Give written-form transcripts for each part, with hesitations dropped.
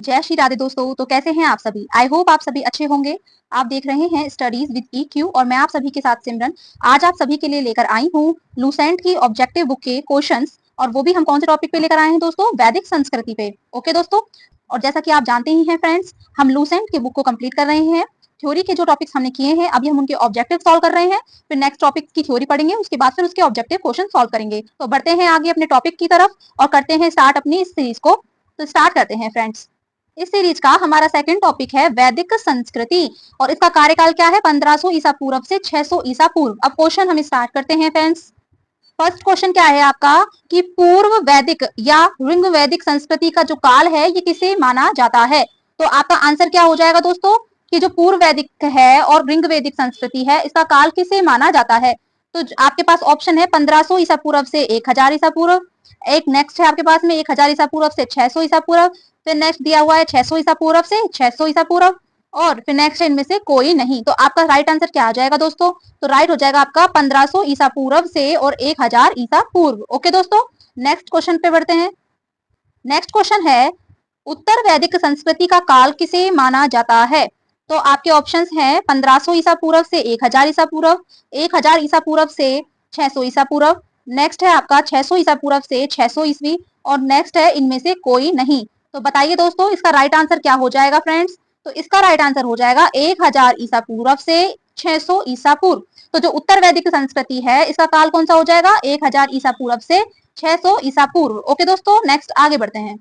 जय श्री राधे दोस्तों। तो कैसे हैं आप सभी? आई होप आप सभी अच्छे होंगे। आप देख रहे हैं स्टडीज विद EQ और मैं आप सभी के साथ सिमरन। आज आप सभी के लिए लेकर आई हूँ लूसेंट की ऑब्जेक्टिव बुक के क्वेश्चंस, और वो भी हम कौन से टॉपिक पे लेकर आए हैं दोस्तों? वैदिक संस्कृति पे। ओके दोस्तों, और जैसा कि आप जानते ही हैं फ्रेंड्स, हम लूसेंट की बुक को कंप्लीट कर रहे हैं। थ्योरी के जो टॉपिक्स हमने किए हैं अभी हम उनके ऑब्जेक्टिव सॉल्व कर रहे हैं। फिर नेक्स्ट टॉपिक की थ्योरी पढ़ेंगे, उसके बाद फिर उसके ऑब्जेक्टिव क्वेश्चन सॉल्व करेंगे। तो बढ़ते हैं आगे अपने टॉपिक की तरफ और करते हैं स्टार्ट अपनी इस सीरीज को। तो स्टार्ट करते हैं फ्रेंड्स। इस सीरीज का हमारा सेकंड टॉपिक है वैदिक संस्कृति, और इसका कार्यकाल क्या है? 1500 ईसा पूर्व से 600 ईसा पूर्व। अब क्वेश्चन हम स्टार्ट करते हैं फ्रेंड्स। फर्स्ट क्वेश्चन क्या है आपका कि पूर्व वैदिक या ऋग वैदिक संस्कृति का जो काल है ये किसे माना जाता है? तो आपका आंसर क्या हो जाएगा दोस्तों कि जो पूर्व वैदिक है और ऋग वैदिक संस्कृति है इसका काल किसे माना जाता है? तो आपके पास ऑप्शन है 1500 ईसा पूर्व से 1000 ईसा पूर्व, एक नेक्स्ट है आपके पास में 1000 ईसा पूर्व से 600 ईसा पूर्व, फिर नेक्स्ट दिया हुआ है 600 ईसा पूर्व से 600 ईसा पूर्व, और फिर नेक्स्ट इनमें से कोई नहीं। तो आपका राइट आंसर क्या आ जाएगा दोस्तों? तो राइट हो जाएगा आपका 1500 ईसा पूर्व से और 1000 ईसा पूर्व। ओके दोस्तों, नेक्स्ट क्वेश्चन पे बढ़ते हैं। नेक्स्ट क्वेश्चन है उत्तर वैदिक संस्कृति का काल किसे माना जाता है? तो आपके ऑप्शंस हैं 1500 ईसा पूर्व से 1000 ईसा पूर्व, 1000 ईसा पूर्व से 600 ईसा पूर्व, नेक्स्ट है आपका 600 ईसा पूर्व से 600 ईस्वी, और नेक्स्ट है इनमें से कोई नहीं। तो बताइए दोस्तों इसका राइट आंसर क्या हो जाएगा फ्रेंड्स? तो इसका राइट आंसर हो जाएगा 1000 ईसा पूर्व से 600 ईसा पूर्व। तो जो उत्तर वैदिक संस्कृति है इसका काल कौन सा हो जाएगा? 1000 ईसा पूर्व से 600 ईसा पूर्व। ओके दोस्तों, नेक्स्ट आगे बढ़ते हैं।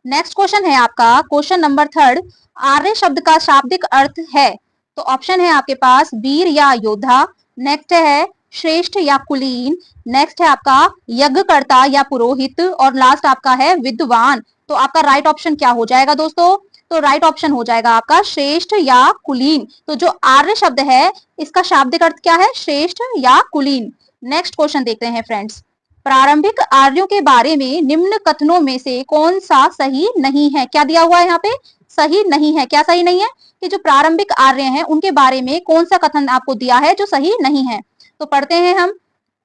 नेक्स्ट क्वेश्चन है आपका क्वेश्चन नंबर थर्ड, आर्य शब्द का शाब्दिक अर्थ है? तो ऑप्शन है आपके पास वीर या योद्धा, नेक्स्ट है श्रेष्ठ या कुलीन, नेक्स्ट है आपका यज्ञकर्ता या पुरोहित, और लास्ट आपका है विद्वान। तो आपका राइट ऑप्शन क्या हो जाएगा दोस्तों? तो राइट ऑप्शन हो जाएगा आपका श्रेष्ठ या कुलीन। तो जो आर्य शब्द है इसका शाब्दिक अर्थ क्या है? श्रेष्ठ या कुलीन। नेक्स्ट क्वेश्चन देखते हैं फ्रेंड्स। प्रारंभिक आर्यों के बारे में निम्न कथनों में से कौन सा सही नहीं है? क्या दिया हुआ है यहाँ पे? सही नहीं है। क्या सही नहीं है? कि जो प्रारंभिक आर्य हैं उनके बारे में कौन सा कथन आपको दिया है जो सही नहीं है? तो पढ़ते हैं हम।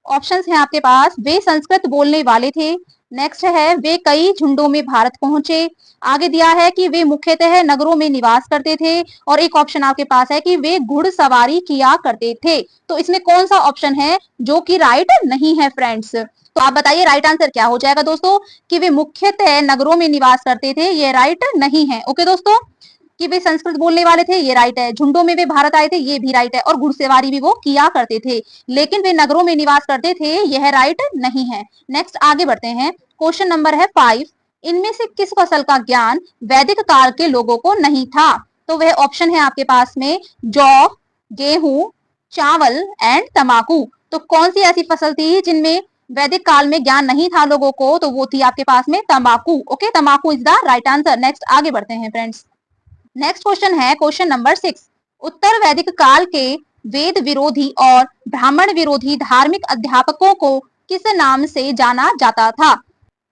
ऑप्शंस हैं आपके पास, वे संस्कृत बोलने वाले थे, नेक्स्ट है वे कई झुंडों में भारत पहुंचे, आगे दिया है कि वे मुख्यतः नगरों में निवास करते थे, और एक ऑप्शन आपके पास है कि वे घुड़सवारी किया करते थे। तो इसमें कौन सा ऑप्शन है जो कि राइट नहीं है फ्रेंड्स? तो आप बताइए राइट आंसर क्या हो जाएगा दोस्तों? कि वे मुख्यतः नगरों में निवास करते थे, ये राइट नहीं है। ओके दोस्तों, कि वे संस्कृत बोलने वाले थे ये राइट है, झुंडों में वे भारत आए थे ये भी राइट है, और घुड़सवारी भी वो किया करते थे, लेकिन वे नगरों में निवास करते थे यह राइट नहीं है। नेक्स्ट आगे बढ़ते हैं। क्वेश्चन नंबर है 5, इनमें से किस फसल का ज्ञान वैदिक काल के लोगों को नहीं था? तो वह ऑप्शन है आपके पास में जौ, गेहूं, चावल एंड तंबाकू। तो कौन सी ऐसी फसल थी जिनमें वैदिक काल में ज्ञान नहीं था लोगों को? तो वो थी आपके पास में तंबाकू। ओके, तंबाकू is the right answer. Next आगे बढ़ते हैं फ्रेंड्स। नेक्स्ट क्वेश्चन है क्वेश्चन नंबर 6, उत्तर वैदिक काल के वेद विरोधी और ब्राह्मण विरोधी धार्मिक अध्यापकों को किस नाम से जाना जाता था?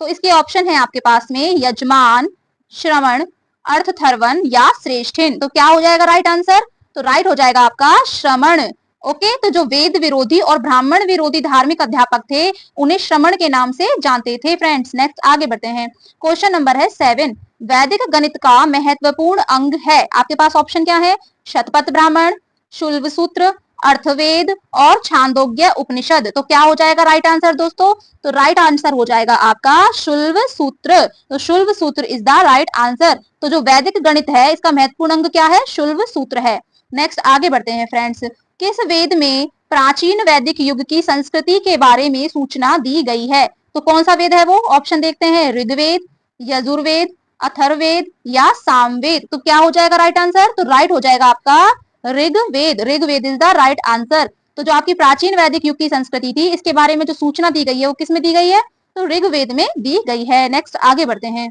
तो इसके ऑप्शन है आपके पास में यजमान, श्रवण, अर्थथर्वन या श्रेष्ठिन। तो क्या हो जाएगा राइट आंसर? तो राइट हो जाएगा आपका श्रमण। ओके, तो जो वेद विरोधी और ब्राह्मण विरोधी धार्मिक अध्यापक थे उन्हें श्रमण के नाम से जानते थे फ्रेंड्स। नेक्स्ट आगे बढ़ते हैं। क्वेश्चन नंबर है 7, वैदिक गणित का महत्वपूर्ण अंग है? आपके पास ऑप्शन क्या है? शतपथ ब्राह्मण, शुल्ब सूत्र, अर्थवेद और छांदोग्य उपनिषद। तो क्या हो जाएगा राइट आंसर दोस्तों? तो राइट आंसर हो जाएगा आपका शुल्ब सूत्र। तो शुल्ब सूत्र इज द राइट आंसर। तो जो वैदिक गणित है इसका महत्वपूर्ण अंग क्या है? शुल्ब सूत्र है। नेक्स्ट आगे बढ़ते हैं फ्रेंड्स। किस वेद में प्राचीन वैदिक युग की संस्कृति के बारे में सूचना दी गई है? तो कौन सा वेद है वो? ऑप्शन देखते हैं, ऋग्वेद, यजुर्वेद, अथर्ववेद या सामवेद। तो क्या हो जाएगा राइट आंसर? तो राइट हो जाएगा आपका Rigveda. Rigveda is the right answer. तो जो आपकी प्राचीन वैदिक युग की संस्कृति थी इसके बारे में जो सूचना दी गई है वो किस में दी गई है? तो ऋग्वेद में दी गई है। नेक्स्ट आगे बढ़ते हैं।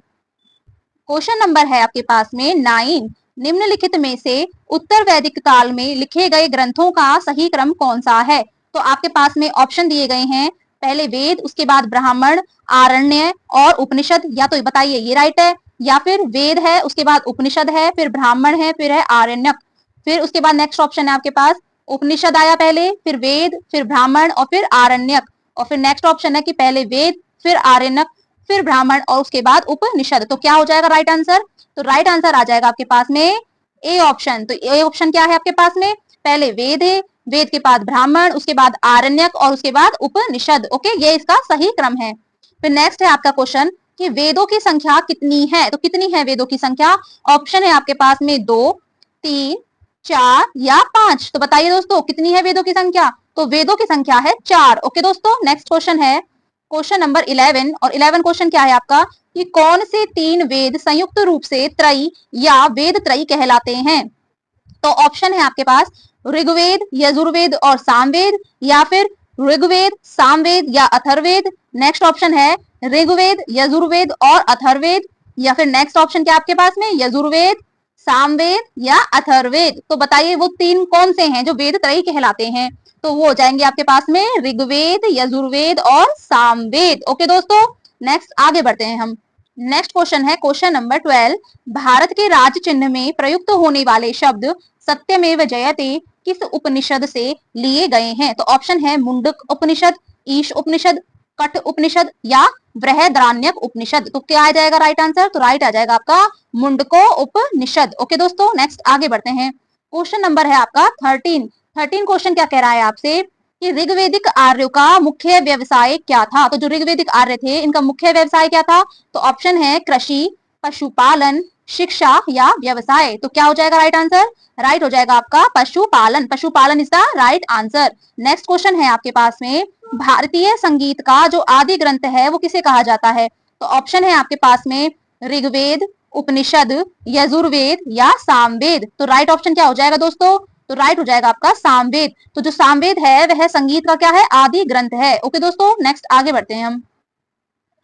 क्वेश्चन नंबर है आपके पास में 9, निम्नलिखित में से उत्तर वैदिक काल में लिखे गए ग्रंथों का सही क्रम कौन सा है? तो आपके पास में ऑप्शन दिए गए हैं, पहले वेद, उसके बाद ब्राह्मण, आरण्य और उपनिषद। या तो बताइए ये राइट है, या फिर वेद है उसके बाद उपनिषद है फिर ब्राह्मण है फिर है आरण्यक, फिर उसके बाद नेक्स्ट ऑप्शन है आपके पास उपनिषद आया पहले, फिर वेद, फिर ब्राह्मण और फिर आरण्यक, और फिर नेक्स्ट ऑप्शन है कि पहले वेद फिर आरण्यक फिर ब्राह्मण और उसके बाद उपनिषद। तो क्या हो जाएगा राइट आंसर? तो राइट आंसर आ जाएगा आपके पास में ए ऑप्शन। तो ए ऑप्शन क्या है आपके पास में? पहले वेद है, वेद के बाद ब्राह्मण, उसके बाद आरण्यक और उसके बाद उपनिषद। ओके, ये इसका सही क्रम है। फिर नेक्स्ट है आपका क्वेश्चन कि वेदों की संख्या कितनी है? तो कितनी है वेदों की संख्या? ऑप्शन है आपके पास में 2, 3, 4 या 5। तो बताइए दोस्तों कितनी है वेदों की संख्या? तो वेदों की संख्या है 4। ओके दोस्तों, नेक्स्ट क्वेश्चन है क्वेश्चन नंबर 11। और 11 क्वेश्चन क्या है आपका कि कौन से 3 वेद संयुक्त रूप से त्रयी या वेद त्रयी कहलाते हैं? तो ऑप्शन है आपके पास ऋग्वेद, यजुर्वेद और सामवेद, या फिर ऋग्वेद, सामवेद या अथर्ववेद। नेक्स्ट ऑप्शन है ऋग्वेद, यजुर्वेद और अथर्ववेद, या फिर नेक्स्ट ऑप्शन क्या आपके पास में यजुर्वेद, सामवेद या अथर्ववेद। तो बताइए वो 3 कौन से हैं जो वेद त्रयी कहलाते हैं? तो वो हो जाएंगे आपके पास में ऋग्वेद, यजुर्वेद और सामवेद। ओके दोस्तों, नेक्स्ट आगे बढ़ते हैं हम। नेक्स्ट क्वेश्चन है क्वेश्चन नंबर 12। भारत के राज चिन्ह में प्रयुक्त होने वाले शब्द सत्यमेव जयते किस उपनिषद से लिए गए हैं? तो ऑप्शन है मुंडक उपनिषद, ईश उपनिषद, कठ उपनिषद या बृहदारण्यक उपनिषद। तो क्या आ जाएगा राइट आंसर? तो राइट आ जाएगा आपका मुंडको उपनिषद। ओके दोस्तों, नेक्स्ट आगे बढ़ते हैं। क्वेश्चन नंबर है आपका 13। 13 क्वेश्चन क्या कह रहा है आपसे कि ऋग्वेदिक आर्यों का मुख्य व्यवसाय क्या था? तो जो ऋग्वेदिक आर्य थे इनका मुख्य व्यवसाय क्या था? तो ऑप्शन है कृषि, पशुपालन, शिक्षा या व्यवसाय। तो क्या हो जाएगा राइट आंसर? राइट हो जाएगा आपका पशुपालन। पशुपालन is the right answer. Next question है आपके पास में भारतीय संगीत का जो आदि ग्रंथ है वो किसे कहा जाता है? तो ऑप्शन है आपके पास में ऋग्वेद, उपनिषद, यजुर्वेद या सामवेद। तो राइट ऑप्शन क्या हो जाएगा दोस्तों? तो राइट हो जाएगा आपका सामवेद। तो जो सामवेद है वह संगीत का क्या है? आदि ग्रंथ है। ओके दोस्तों, नेक्स्ट आगे बढ़ते हैं हम।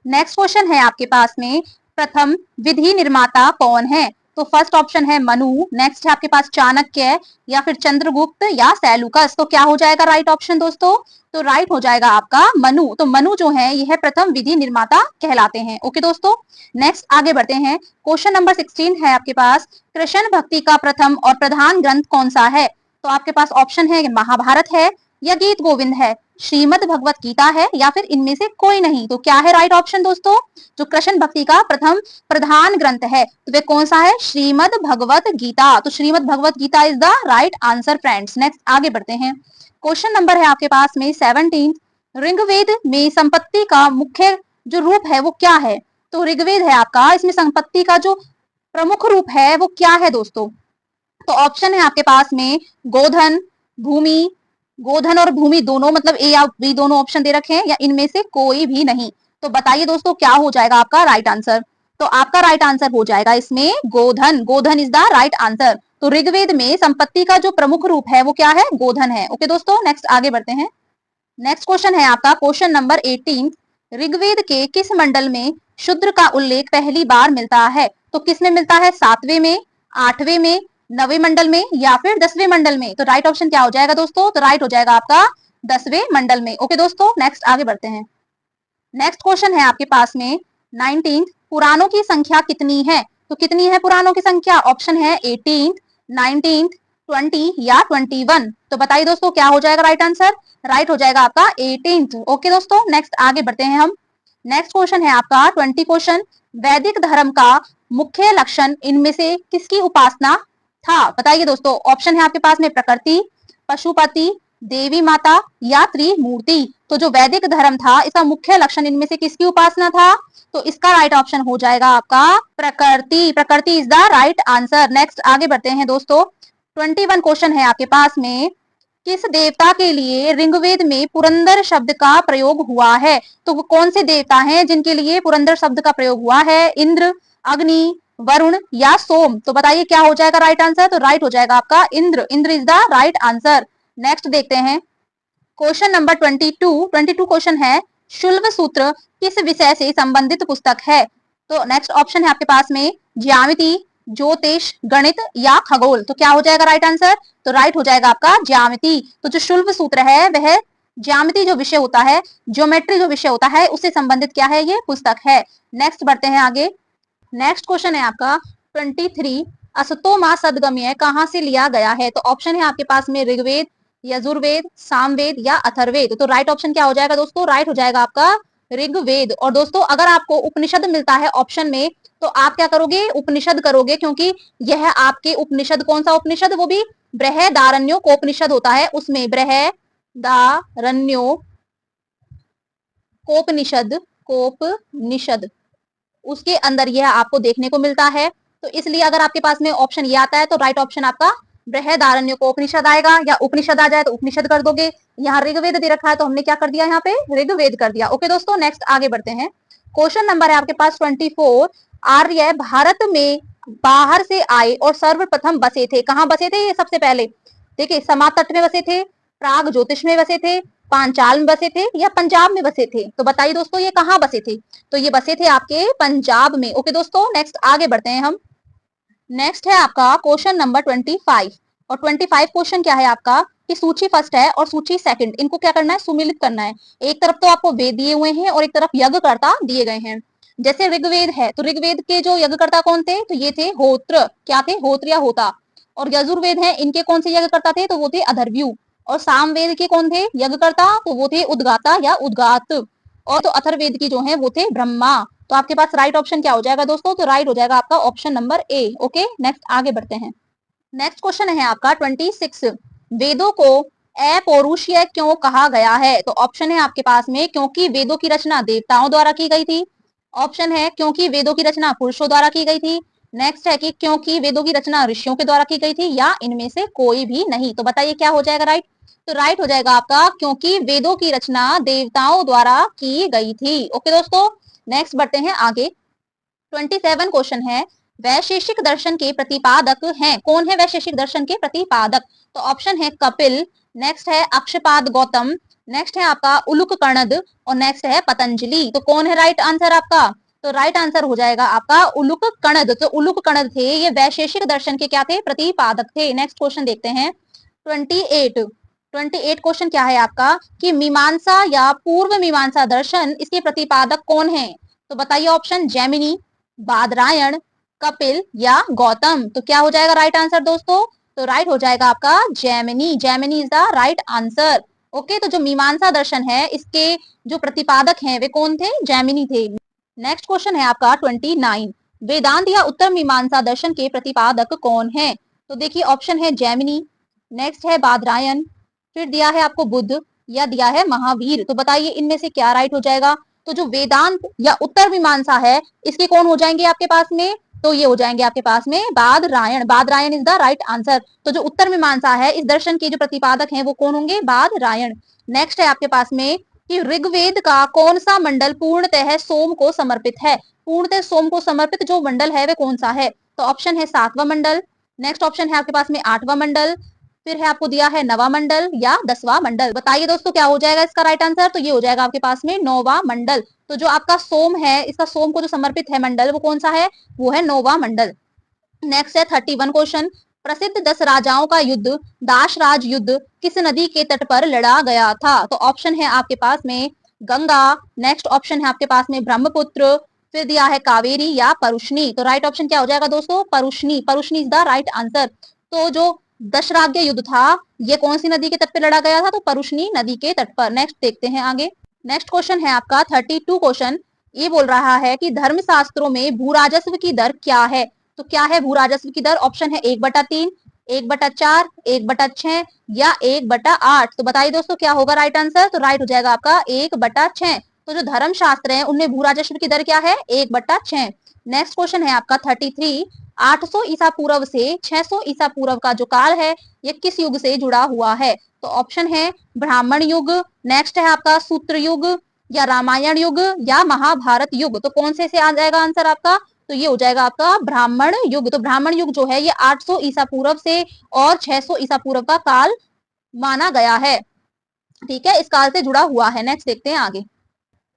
नेक्स्ट क्वेश्चन है आपके पास में प्रथम विधि निर्माता कौन है? तो फर्स्ट ऑप्शन है मनु, नेक्स्ट है आपके पास चाणक्य या फिर चंद्रगुप्त या सैलुकस। तो क्या हो जाएगा राइट ऑप्शन दोस्तों? तो राइट हो जाएगा आपका मनु। तो मनु जो है यह प्रथम विधि निर्माता कहलाते हैं। ओके दोस्तों, नेक्स्ट आगे बढ़ते हैं। क्वेश्चन नंबर 16 है आपके पास कृष्ण भक्ति का प्रथम और प्रधान ग्रंथ कौन सा है? तो आपके पास ऑप्शन है महाभारत है या गीत गोविंद है, श्रीमद भगवत गीता है या फिर इनमें से कोई नहीं। तो क्या है राइट ऑप्शन दोस्तों? जो कृष्ण भक्ति का प्रथम प्रधान ग्रंथ है तो वे कौन सा है? श्रीमद भगवत गीता। तो Shrimad Bhagavad Gita is the right answer friends. Next आगे बढ़ते हैं। क्वेश्चन नंबर है आपके पास में 17। ऋग्वेद में संपत्ति का मुख्य जो रूप है वो क्या है? तो ऋग्वेद है आपका, इसमें संपत्ति का जो प्रमुख रूप है वो क्या है दोस्तों? तो ऑप्शन है आपके पास में गोधन, भूमि, गोधन और भूमि दोनों, मतलब ए या बी दोनों ऑप्शन दे रखे हैं, या इनमें से कोई भी नहीं। तो बताइए दोस्तों क्या हो जाएगा आपका राइट आंसर? तो आपका राइट आंसर हो जाएगा इसमें गोधन। गोधन इज द राइट आंसर। तो ऋग्वेद में संपत्ति का जो प्रमुख रूप है वो क्या है? गोधन है। ओके दोस्तों, नेक्स्ट आगे बढ़ते हैं। नेक्स्ट क्वेश्चन है आपका क्वेश्चन नंबर 18। ऋग्वेद के किस मंडल में शूद्र का उल्लेख पहली बार मिलता है? तो किसमें मिलता है? 7वें में, 8वें में, 9वें मंडल में या फिर 10वें मंडल में। तो राइट ऑप्शन क्या हो जाएगा दोस्तों? तो राइट हो जाएगा आपका 10वें मंडल में। ओके दोस्तों, नेक्स्ट आगे बढ़ते हैं। नेक्स्ट क्वेश्चन है आपके पास में 19। पुराणों की संख्या कितनी है? तो कितनी है पुराणों की संख्या? ऑप्शन है 18, 19, 20 या 21। तो बताइए दोस्तों क्या हो जाएगा राइट आंसर? राइट हो जाएगा आपका 18। ओके दोस्तों, नेक्स्ट आगे बढ़ते हैं हम। नेक्स्ट क्वेश्चन है आपका 20 क्वेश्चन। वैदिक धर्म का मुख्य लक्षण इनमें से किसकी उपासना था? बताइए दोस्तों। ऑप्शन है आपके पास में प्रकृति, पशुपति, देवी माता या त्रिमूर्ति। तो जो वैदिक धर्म था इसका मुख्य लक्षण इनमें से किसकी उपासना था? तो इसका राइट ऑप्शन हो जाएगा आपका प्रकृति। प्रकृति is the right answer. Next आगे बढ़ते हैं दोस्तों। 21 क्वेश्चन है आपके पास में किस देवता के लिए ऋग्वेद में पुरंदर शब्द का प्रयोग हुआ है? तो वो कौन से देवता हैं जिनके लिए पुरंदर शब्द का प्रयोग हुआ है? इंद्र, अग्नि, वरुण या सोम। तो बताइए क्या हो जाएगा राइट आंसर? तो राइट हो जाएगा आपका Indra. Indra is the right answer. Next देखते हैं क्वेश्चन नंबर 22 क्वेश्चन है शुल्ब सूत्र किस विषय से संबंधित पुस्तक है? तो नेक्स्ट ऑप्शन है आपके पास में ज्यामिति, ज्योतिष, गणित या खगोल। तो क्या हो जाएगा राइट आंसर? तो राइट हो जाएगा आपका ज्यामिति। तो जो शुल्ब सूत्र है वह ज्यामिति जो विषय होता है, ज्योमेट्री जो विषय होता है उससे संबंधित क्या है? ये पुस्तक है। नेक्स्ट बढ़ते हैं आगे। नेक्स्ट क्वेश्चन है आपका 23। असतो मा सदगम्य कहाँ से लिया गया है? तो ऑप्शन है आपके पास में ऋग्वेद, यजुर्वेद, सामवेद या अथर्ववेद। तो राइट ऑप्शन क्या हो जाएगा दोस्तों? राइट हो जाएगा आपका ऋग्वेद। और दोस्तों अगर आपको उपनिषद मिलता है ऑप्शन में तो आप क्या करोगे, उपनिषद करोगे, क्योंकि यह आपके उपनिषद, कौन सा उपनिषद, वो भी बृहदारण्यकोपनिषद होता है, उसमें बृहदारण्यकोपनिषद कोपनिषद उसके अंदर यह आपको देखने को मिलता है। तो इसलिए अगर आपके पास में ऑप्शन ये आता है तो राइट ऑप्शन आपका बृहदारण्यकोपनिषद आएगा, या उपनिषद आ जाए तो उपनिषद कर दोगे। यहाँ ऋग्वेद दे रखा है तो हमने क्या कर दिया, यहाँ पे ऋग्वेद कर दिया। ओके दोस्तों, नेक्स्ट आगे बढ़ते हैं। क्वेश्चन नंबर है आपके पास 24। आर्य भारत में बाहर से आए और सर्वप्रथम बसे थे। कहाँ बसे थे ये सबसे पहले? देखिए, समा तट में बसे थे, प्राग ज्योतिष में बसे थे, पांचाल में बसे थे, या पंजाब में बसे थे? तो बताइए दोस्तों ये कहाँ बसे थे? तो ये बसे थे आपके पंजाब में। ओके दोस्तों, नेक्स्ट आगे बढ़ते हैं हम। नेक्स्ट है आपका क्वेश्चन नंबर 25। और 25 क्वेश्चन क्या है आपका कि सूची फर्स्ट है और सूची सेकंड, इनको क्या करना है, सुमिलित करना है। एक तरफ तो आपको वेद दिए हुए हैं और एक तरफ यज्ञकर्ता दिए गए हैं। जैसे ऋग्वेद है तो ऋग्वेद के जो यज्ञकर्ता कौन थे, तो ये थे होत्र, क्या थे, होत्र या होता। और यजुर्वेद है, इनके कौन से यज्ञकर्ता थे, तो वो थे अधर्व्यू। और सामवेद के कौन थे यज्ञकर्ता, तो वो थे उद्गाता या उद्गात। और तो अथर्ववेद की जो है वो थे ब्रह्मा। तो आपके पास राइट ऑप्शन क्या हो जाएगा दोस्तों, तो राइट हो जाएगा आपका option number A. Okay, next आगे बढ़ते हैं। नेक्स्ट क्वेश्चन है आपका 26। वेदों को अपौरुषीय क्यों कहा गया है? तो ऑप्शन है आपके पास में क्योंकि वेदों की रचना देवताओं द्वारा की गई थी। ऑप्शन है क्योंकि वेदों की रचना पुरुषों द्वारा की गई थी। नेक्स्ट है कि क्योंकि वेदों की रचना ऋषियों के द्वारा की गई थी, या इनमें से कोई भी नहीं। तो बताइए क्या हो जाएगा राइट? तो राइट हो जाएगा आपका क्योंकि वेदों की रचना देवताओं द्वारा की गई थी। ओके दोस्तों, नेक्स्ट बढ़ते हैं आगे। 27 क्वेश्चन है, वैशेषिक दर्शन के प्रतिपादक हैं। कौन है वैशेषिक दर्शन के प्रतिपादक? तो ऑप्शन है कपिल, नेक्स्ट है अक्षपाद गौतम, नेक्स्ट है आपका उलुक कणद, और नेक्स्ट है पतंजलि। तो कौन है राइट आंसर आपका? तो राइट आंसर हो जाएगा आपका उलुक कणद। तो उलुक कणद थे, ये वैशेषिक दर्शन के क्या थे, प्रतिपादक थे। नेक्स्ट क्वेश्चन देखते हैं 28 क्वेश्चन क्या है आपका कि मीमांसा या पूर्व मीमांसा दर्शन, इसके प्रतिपादक कौन है? तो बताइए ऑप्शन, जैमिनी, बादरायण, कपिल या गौतम। तो क्या हो जाएगा राइट आंसर दोस्तों? तो राइट हो जाएगा आपका Jaimini. Jaimini is the right answer. Okay, तो जो मीमांसा दर्शन है इसके जो प्रतिपादक हैं वे कौन थे, जैमिनी थे। नेक्स्ट क्वेश्चन है आपका 29। वेदांत या उत्तर मीमांसा दर्शन के प्रतिपादक कौन है? तो देखिए ऑप्शन है जैमिनी, नेक्स्ट है बादरायण, फिर दिया है आपको बुद्ध, या दिया है महावीर। तो बताइए इनमें से क्या राइट हो जाएगा? तो जो वेदांत या उत्तर मीमांसा है इसके कौन हो जाएंगे आपके पास में? तो ये हो जाएंगे आपके पास में Badarayana. Badarayana is the right answer. तो जो उत्तर मीमांसा है इस दर्शन के जो प्रतिपादक हैं वो कौन होंगे, बादरायण। नेक्स्ट है आपके पास में कि ऋग्वेद का कौन सा मंडल पूर्णतः सोम को समर्पित है? पूर्णतः सोम को समर्पित जो मंडल है वे कौन सा है? तो ऑप्शन है 7वां मंडल, नेक्स्ट ऑप्शन है आपके पास में 8वां मंडल, फिर है आपको दिया है 9वां मंडल या 10वां मंडल। बताइए दोस्तों क्या हो जाएगा इसका राइट आंसर? तो ये हो जाएगा आपके पास में 9वां मंडल। तो जो आपका सोम है, इसका सोम को जो समर्पित है मंडल वो कौन सा है, वो है 9वां मंडल। नेक्स्ट है 31 क्वेश्चन, प्रसिद्ध 10 राजाओं का युद्ध दाशराज युद्ध किस नदी के तट पर लड़ा गया था? तो ऑप्शन है आपके पास में गंगा, नेक्स्ट ऑप्शन है आपके पास में ब्रह्मपुत्र, फिर दिया है कावेरी या परुष्णी। तो राइट ऑप्शन क्या हो जाएगा दोस्तों, Parushni. Parushni is the right answer. तो जो दशराज्य युद्ध था ये कौन सी नदी के तट पे लड़ा गया था? तो परुष्णी नदी के तट पर। नेक्स्ट देखते हैं आगे। नेक्स्ट क्वेश्चन है आपका 32 क्वेश्चन, ये बोल रहा है कि धर्मशास्त्रों में भूराजस्व की दर क्या है? तो क्या है भूराजस्व की दर? ऑप्शन है 1/3, 1/4, 1/6 या 1/8। तो बताइए दोस्तों क्या होगा राइट आंसर? तो राइट हो जाएगा आपका 1/6। तो जो धर्म शास्त्र है उनमें भूराजस्व की दर क्या है, 1/6। नेक्स्ट क्वेश्चन है आपका 33। 800 ईसा पूर्व से 600 ईसा पूर्व का जो काल है ये किस युग से जुड़ा हुआ है? तो ऑप्शन है ब्राह्मण युग, नेक्स्ट है आपका सूत्र युग, या रामायण युग, या महाभारत युग। तो कौन से आ जाएगा आंसर आपका? तो ये हो जाएगा आपका ब्राह्मण युग। तो ब्राह्मण युग जो है ये 800 ईसा पूर्व से और 600 ईसा पूर्व का काल माना गया है। ठीक है, इस काल से जुड़ा हुआ है। नेक्स्ट देखते हैं आगे।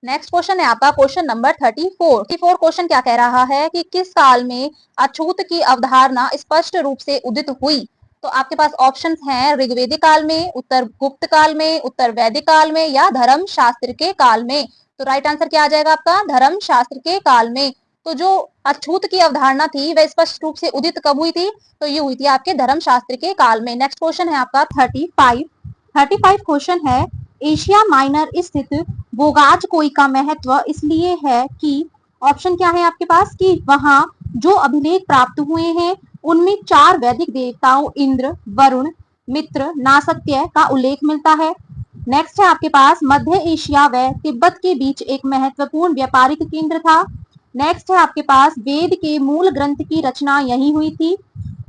नेक्स्ट क्वेश्चन है आपका क्वेश्चन नंबर 34 क्वेश्चन क्या कह रहा है कि किस काल में अछूत की अवधारणा स्पष्ट रूप से उदित हुई? तो आपके पास ऑप्शंस हैं ऋग्वेदिक काल में, उत्तर गुप्त काल में, उत्तर वैदिक काल में, या धर्म शास्त्र के काल में। तो राइट आंसर क्या आ जाएगा आपका, धर्म शास्त्र के काल में। तो जो अछूत की अवधारणा थी वह स्पष्ट रूप से उदित कब हुई थी? तो ये हुई थी आपके धर्म शास्त्र के काल में। नेक्स्ट क्वेश्चन है आपका 35 क्वेश्चन है, एशिया माइनर स्थित बोगाजकोई का महत्व इसलिए है कि ऑप्शन क्या है आपके पास कि वहां जो अभिलेख प्राप्त हुए हैं उनमें 4 वैदिक देवताओं इंद्र, वरुण, मित्र, नासत्य का उल्लेख मिलता है। नेक्स्ट है आपके पास मध्य एशिया व तिब्बत के बीच एक महत्वपूर्ण व्यापारिक केंद्र था। नेक्स्ट है आपके पास वेद के मूल ग्रंथ की रचना यहीं हुई थी।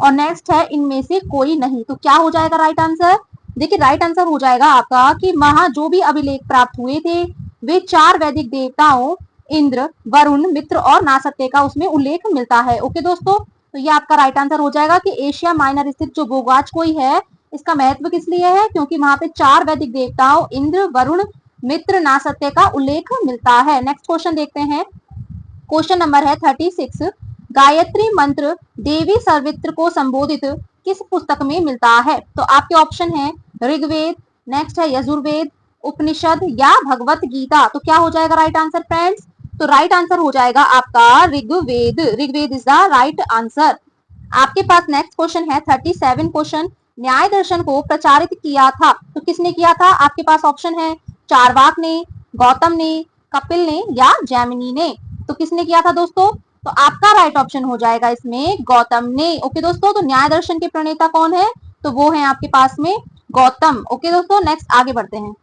और नेक्स्ट है इनमें से कोई नहीं। तो क्या हो जाएगा राइट आंसर? देखिए राइट आंसर हो जाएगा आपका कि वहां जो भी अभिलेख प्राप्त हुए थे वे 4 वैदिक देवताओं इंद्र, वरुण, मित्र और नासत्य का उसमें उल्लेख मिलता है। ओके दोस्तों, तो ये आपका राइट आंसर हो जाएगा कि एशिया माइनर स्थित जो बोगाजकोई है इसका महत्व किस लिए है? क्योंकि वहां पे 4 वैदिक देवताओं इंद्र, वरुण, मित्र, नासत्य का उल्लेख मिलता है। नेक्स्ट क्वेश्चन देखते हैं। क्वेश्चन नंबर है 36। गायत्री मंत्र देवी सर्वित्र को संबोधित किस पुस्तक में मिलता है? तो आपके ऑप्शन है ऋग्वेद, नेक्स्ट है यजुर्वेद, उपनिषद या भगवत गीता। तो क्या हो जाएगा राइट आंसर फ्रेंड्स? तो राइट आंसर हो जाएगा आपका Rigveda. Rigveda is the right answer. आपके पास नेक्स्ट क्वेश्चन है 37 क्वेश्चन। न्याय दर्शन को प्रचारित किया था तो किसने किया था? आपके पास ऑप्शन है चारवाक ने, गौतम ने, कपिल ने या जैमिनी ने। तो किसने किया था दोस्तों? तो आपका राइट ऑप्शन हो जाएगा इसमें गौतम ने। ओके दोस्तों, तो न्याय दर्शन के प्रणेता कौन है? तो वो है आपके पास में गौतम। ओके दोस्तों, नेक्स्ट आगे बढ़ते हैं।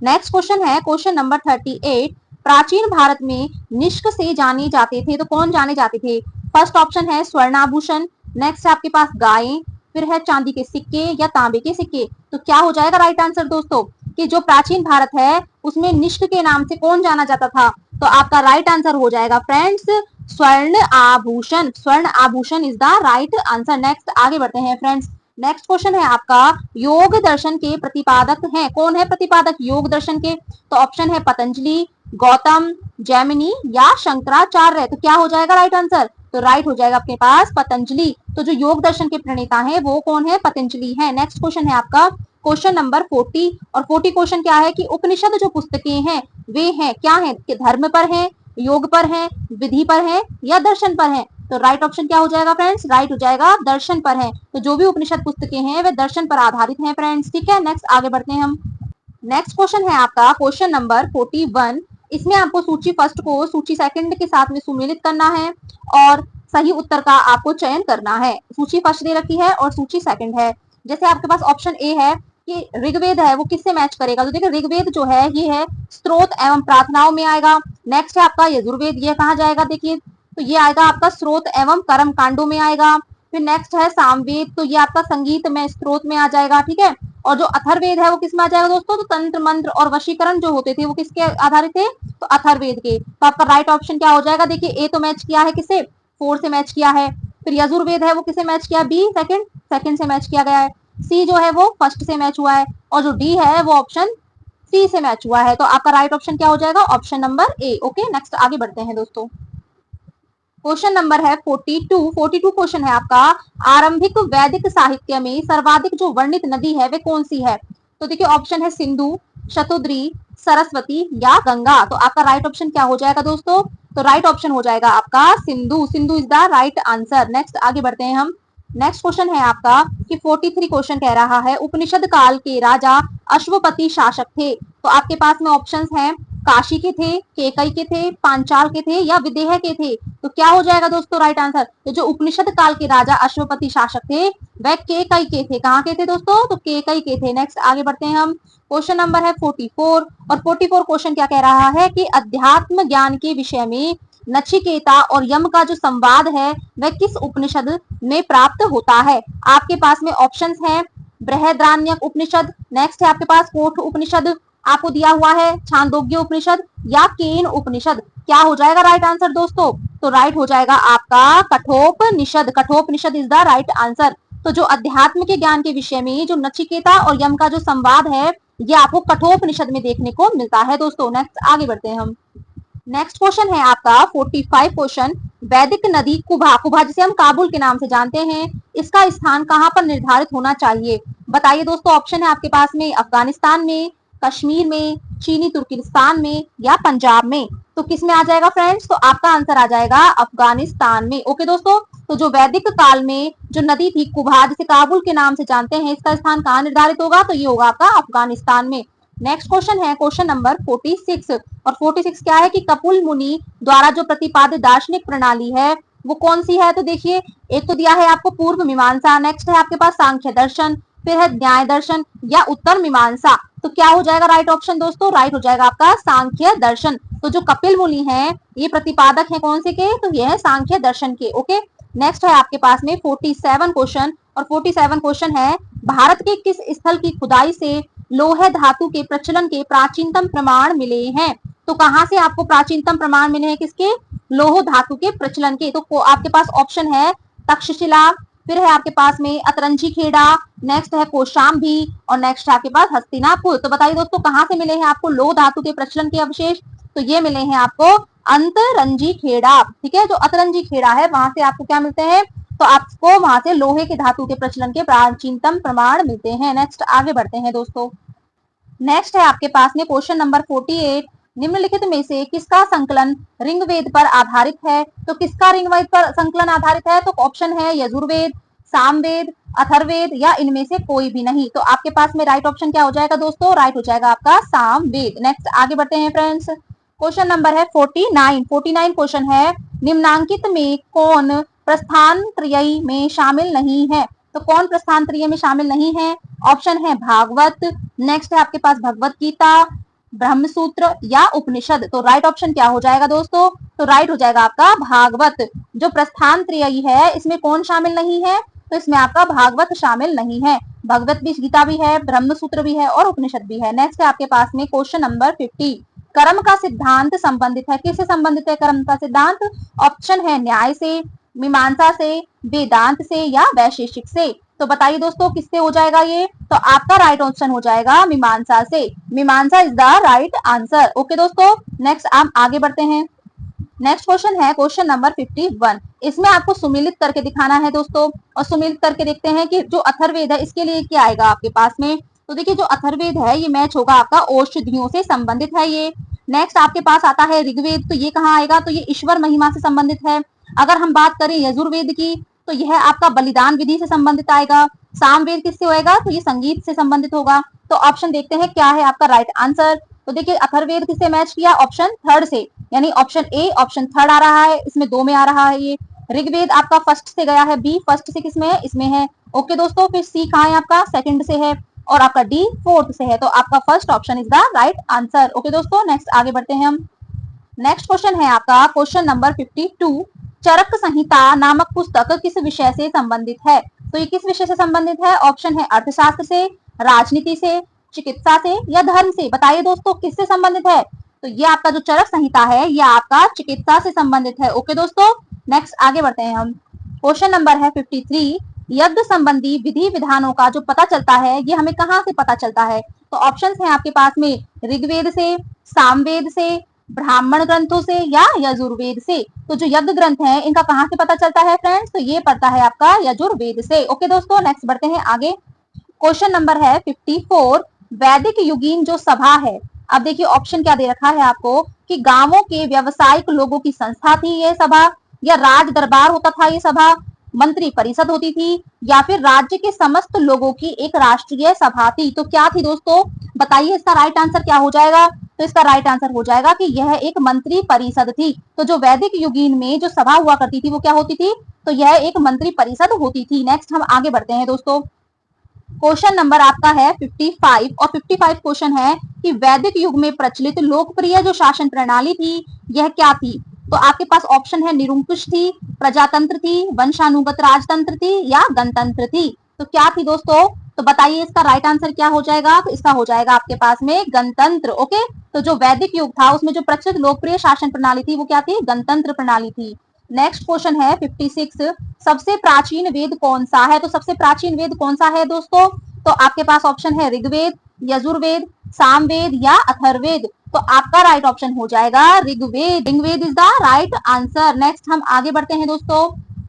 नेक्स्ट क्वेश्चन है क्वेश्चन नंबर 38। प्राचीन भारत में निष्क से जाने जाते थे तो कौन जाने जाते थे? फर्स्ट ऑप्शन है स्वर्णाभूषण, नेक्स्ट है आपके पास गायें, फिर है चांदी के सिक्के या तांबे के सिक्के। तो क्या हो जाएगा राइट आंसर दोस्तों कि जो प्राचीन भारत है उसमें निष्क के नाम से कौन जाना जाता था? तो आपका राइट आंसर हो जाएगा फ्रेंड्स स्वर्ण आभूषण। स्वर्ण आभूषण is the right answer. Next आगे बढ़ते हैं फ्रेंड्स। नेक्स्ट क्वेश्चन है आपका योग दर्शन के प्रतिपादक हैं। कौन है प्रतिपादक योग दर्शन के? तो ऑप्शन है पतंजलि, गौतम, जैमिनी या शंकराचार्य। तो क्या हो जाएगा राइट आंसर? तो राइट हो जाएगा आपके पास पतंजलि। तो जो योग दर्शन के प्रणेता हैं वो कौन है? पतंजलि है। नेक्स्ट क्वेश्चन है आपका क्वेश्चन नंबर 40 और 40 क्वेश्चन क्या है कि उपनिषद जो पुस्तकें हैं वे हैं क्या है कि धर्म पर हैं, योग पर हैं, विधि पर हैं या दर्शन पर हैं। तो राइट ऑप्शन क्या हो जाएगा फ्रेंड्स? राइट हो जाएगा दर्शन पर है। तो जो भी उपनिषद पुस्तकें हैं वे दर्शन पर आधारित हैं फ्रेंड्स। ठीक है, नेक्स्ट आगे बढ़ते हैं हम। नेक्स्ट क्वेश्चन है आपका क्वेश्चन नंबर 41। इसमें आपको सूची फर्स्ट को सूची सेकंड के साथ में सुमेलित करना है और सही उत्तर का आपको चयन करना है। सूची फर्स्ट दे रखी है और सूची सेकंड है। जैसे आपके पास ऑप्शन ए है कि ऋग्वेद है वो किससे मैच करेगा? तो देखिए ऋग्वेद जो है ये है स्त्रोत एवं प्रार्थनाओं में आएगा। नेक्स्ट है आपका यजुर्वेद, ये कहाँ जाएगा? देखिए तो ये आएगा आपका स्त्रोत एवं कर्म कांडों में आएगा। फिर नेक्स्ट है सामवेद, तो ये आपका संगीत में स्त्रोत में आ जाएगा। ठीक है, और जो अथर्ववेद है वो किस में आ जाएगा दोस्तों? तो तंत्र मंत्र और वशीकरण जो होते थे वो किसके आधारित थे? तो अथर्ववेद के। तो आपका राइट ऑप्शन क्या हो जाएगा? देखिए ए तो मैच किया है किसे? 4 से मैच किया है। फिर यजुर्वेद है वो किसे मैच किया? बी सेकंड से मैच किया गया है। सी जो है वो फर्स्ट से मैच हुआ है और जो डी है वो ऑप्शन सी से मैच हुआ है। तो आपका राइट ऑप्शन क्या हो जाएगा? Option number A. Okay, next आगे बढ़ते हैं दोस्तों। क्वेश्चन नंबर है 42 क्वेश्चन है आपका आरंभिक वैदिक साहित्य में सर्वाधिक जो वर्णित नदी है वे कौन सी है? तो देखिए ऑप्शन है सिंधु, शतुद्री, सरस्वती या गंगा। तो आपका राइट ऑप्शन क्या हो जाएगा दोस्तों? तो राइट ऑप्शन हो जाएगा आपका Sindhu. Sindhu is the right answer. Next आगे बढ़ते हैं हम। नेक्स्ट क्वेश्चन है आपका कि 43 क्वेश्चन कह रहा है उपनिषद काल के राजा अश्वपति शासक थे। तो आपके पास में ऑप्शंस हैं काशी के थे, केकई के थे, पांचाल के थे या विदेह के थे। तो क्या हो जाएगा दोस्तों राइट आंसर? तो जो उपनिषद काल के राजा अश्वपति शासक थे वह केकई के थे। कहाँ के थे दोस्तों? तो केकई के थे। नेक्स्ट आगे बढ़ते हैं हम। क्वेश्चन नंबर है 44 और 44 क्वेश्चन क्या कह रहा है कि अध्यात्म ज्ञान के विषय में नचिकेता और यम का जो संवाद है वह किस उपनिषद में प्राप्त होता है? आपके पास में ऑप्शंस हैं बृहदारण्यक उपनिषद, नेक्स्ट है आपके पास कोठ उपनिषद, आपको दिया हुआ है छांदोग्य उपनिषद या केन उपनिषद। क्या हो जाएगा राइट आंसर दोस्तों? तो राइट हो जाएगा आपका Kathopanishad. Kathopanishad is the right answer. तो जो अध्यात्म के ज्ञान के विषय में जो नचिकेता और यम का जो संवाद है ये आपको कठोपनिषद में देखने को मिलता है दोस्तों। नेक्स्ट आगे बढ़ते हैं हम। नेक्स्ट क्वेश्चन है आपका 45 क्वेश्चन वैदिक नदी कुभा, कुभा जिसे हम काबुल के नाम से जानते हैं, इसका स्थान कहां पर निर्धारित होना चाहिए? बताइए दोस्तों। ऑप्शन है आपके पास में अफगानिस्तान में, कश्मीर में, चीनी तुर्किस्तान में या पंजाब में। तो किस में आ जाएगा फ्रेंड्स? तो आपका आंसर आ जाएगा अफगानिस्तान में। ओके दोस्तों, तो जो वैदिक काल में जो नदी थी कुभा जिसे काबुल के नाम से जानते हैं इसका स्थान कहाँ निर्धारित होगा? तो ये होगा आपका अफगानिस्तान में। नेक्स्ट क्वेश्चन है क्वेश्चन नंबर 46 और 46 क्या है कि कपिल मुनि द्वारा जो प्रतिपादित दार्शनिक प्रणाली है वो कौन सी है। तो देखिए एक तो दिया है आपको पूर्व मीमांसा, नेक्स्ट है आपके पास सांख्य दर्शन, फिर है न्याय दर्शन या उत्तर मीमांसा। तो क्या हो जाएगा राइट ऑप्शन दोस्तों, राइट हो जाएगा आपका सांख्य दर्शन। तो जो कपिल मुनि है ये प्रतिपादक है कौन से के, तो ये है सांख्य दर्शन के। ओके नेक्स्ट है आपके पास में 47 क्वेश्चन और 47 क्वेश्चन है भारत के किस स्थल की खुदाई से लोहे धातु के प्रचलन के प्राचीनतम प्रमाण मिले हैं। तो कहां से आपको प्राचीनतम प्रमाण मिले हैं, किसके, लोह धातु के प्रचलन के। तो आपके पास ऑप्शन है तक्षशिला, फिर है आपके पास में अतरंजी खेड़ा, नेक्स्ट है कौशाम्बी और नेक्स्ट है आपके पास हस्तिनापुर। तो बताइए दोस्तों कहां से मिले हैं आपको लोह धातु के प्रचलन के अवशेष। तो ये मिले हैं आपको अंतरंजी खेड़ा। ठीक है, जो अतरंजी खेड़ा है वहां से आपको क्या मिलते हैं, तो आपको वहां से लोहे के धातु के प्रचलन के प्राचीनतम प्रमाण मिलते हैं। नेक्स्ट आगे बढ़ते हैं दोस्तों। नेक्स्ट है आपके पास में क्वेश्चन नंबर 48, निम्नलिखित में से किसका संकलन ऋग्वेद पर आधारित है। तो किसका ऋग्वेद पर संकलन आधारित है, तो ऑप्शन है यजुर्वेद, सामवेद, अथर्ववेद या इनमें से कोई भी नहीं। तो आपके पास में राइट ऑप्शन क्या हो जाएगा दोस्तों, राइट हो जाएगा आपका सामवेद। नेक्स्ट आगे बढ़ते हैं फ्रेंड्स। क्वेश्चन नंबर है 49 क्वेश्चन है निम्नांकित में कौन प्रस्थान त्रयी में शामिल नहीं है। तो कौन प्रस्थान त्रयी में शामिल नहीं है, ऑप्शन है भागवत, नेक्स्ट है आपके पास भगवत गीता, ब्रह्मसूत्र या उपनिषद। तो राइट ऑप्शन क्या हो जाएगा दोस्तों, तो राइट हो जाएगा आपका भागवत। जो प्रस्थान त्रयी है इसमें कौन शामिल नहीं है, तो इसमें आपका भागवत शामिल नहीं है। भगवत भी गीता भी है, ब्रह्मसूत्र भी है और उपनिषद भी है। नेक्स्ट है आपके पास में क्वेश्चन नंबर 50, कर्म का सिद्धांत संबंधित है, किससे संबंधित है कर्म का सिद्धांत। ऑप्शन है न्याय से, मीमांसा से, वेदांत से या वैशेषिक से। तो बताइए दोस्तों किससे हो जाएगा ये, तो आपका राइट ऑप्शन हो जाएगा मीमांसा से। मीमांसा is the right answer. Okay दोस्तों नेक्स्ट आप आगे बढ़ते हैं। नेक्स्ट क्वेश्चन है क्वेश्चन नंबर 51, इसमें आपको सुमिलित करके दिखाना है दोस्तों, और सुमिलित करके देखते हैं कि जो अथर्ववेद है इसके लिए क्या आएगा आपके पास में। तो देखिए जो अथर्ववेद है ये मैच होगा आपका औषधियों से संबंधित है ये। नेक्स्ट आपके पास आता है ऋग्वेद, तो ये कहाँ आएगा, तो ये ईश्वर महिमा से संबंधित है। अगर हम बात करें यजुर्वेद की तो यह आपका बलिदान विधि से संबंधित आएगा। सामवेद किससे होएगा, तो ये संगीत से संबंधित होगा। तो ऑप्शन देखते हैं क्या है आपका राइट आंसर। तो देखिए अथर्ववेद किससे मैच किया, ऑप्शन थर्ड से, यानी ऑप्शन ए ऑप्शन थर्ड आ रहा है, इसमें दो में आ रहा है ये। ऋग्वेद आपका फर्स्ट से गया है, बी फर्स्ट से किसमें है, इसमें है। ओके दोस्तों फिर सी कहाँ है आपका, सेकंड से है, और आपका डी फोर्थ से है। तो आपका first option is the right answer. Okay दोस्तों नेक्स्ट आगे बढ़ते हैं हम। नेक्स्ट क्वेश्चन है आपका क्वेश्चन नंबर 52, चरक संहिता नामक पुस्तक किस विषय से संबंधित है। तो ये किस विषय से संबंधित है, ऑप्शन है अर्थशास्त्र से, राजनीति से, चिकित्सा से या धर्म से। बताइए दोस्तों किससे संबंधित है, तो ये आपका जो चरक संहिता है ये आपका चिकित्सा से संबंधित है। ओके दोस्तों नेक्स्ट आगे बढ़ते हैं हम। क्वेश्चन नंबर है 53, यज्ञ संबंधी विधि विधानों का जो पता चलता है ये हमें कहाँ से पता चलता है। तो ऑप्शंस हैं आपके पास में ऋग्वेद से, सामवेद से, ब्राह्मण ग्रंथों से या यजुर्वेद से। तो जो यज्ञ ग्रंथ है इनका कहाँ से पता चलता है फ्रेंड्स, तो ये पड़ता है आपका यजुर्वेद से। ओके दोस्तों नेक्स्ट बढ़ते हैं आगे। क्वेश्चन नंबर है 54, वैदिक युगीन जो सभा है, अब देखिए ऑप्शन क्या दे रखा है आपको कि गांवों के व्यवसायिक लोगों की संस्था थी ये सभा, या राज दरबार होता था ये सभा, मंत्री परिषद होती थी, या फिर राज्य के समस्त लोगों की एक राष्ट्रीय सभा थी। तो क्या थी दोस्तों, बताइए इसका राइट आंसर क्या हो जाएगा। तो इसका राइट आंसर हो जाएगा कि यह एक मंत्री परिषद थी। तो जो वैदिक युगीन में जो सभा हुआ करती थी वो क्या होती थी, तो यह एक मंत्री परिषद होती थी। नेक्स्ट हम आगे बढ़ते हैं दोस्तों। क्वेश्चन नंबर आपका है 55 और 55 क्वेश्चन है कि वैदिक युग में प्रचलित लोकप्रिय जो शासन प्रणाली थी यह क्या थी। तो आपके पास ऑप्शन है निरंकुश थी, प्रजातंत्र थी, वंशानुगत राजतंत्र थी या गणतंत्र थी। तो क्या थी दोस्तों, तो बताइए इसका राइट आंसर क्या हो जाएगा। तो इसका हो जाएगा आपके पास में गणतंत्र। ओके तो जो वैदिक युग था उसमें जो प्रचलित लोकप्रिय शासन प्रणाली थी वो क्या थी, गणतंत्र प्रणाली थी। नेक्स्ट क्वेश्चन है 56, सबसे प्राचीन वेद कौन सा है। तो सबसे प्राचीन वेद कौन सा है दोस्तों, तो आपके पास ऑप्शन है ऋग्वेद, यजुर्वेद, सामवेद या अथर्ववेद। तो आपका राइट ऑप्शन हो जाएगा Rigveda. Rigveda is the right answer. Next हम आगे बढ़ते हैं दोस्तों।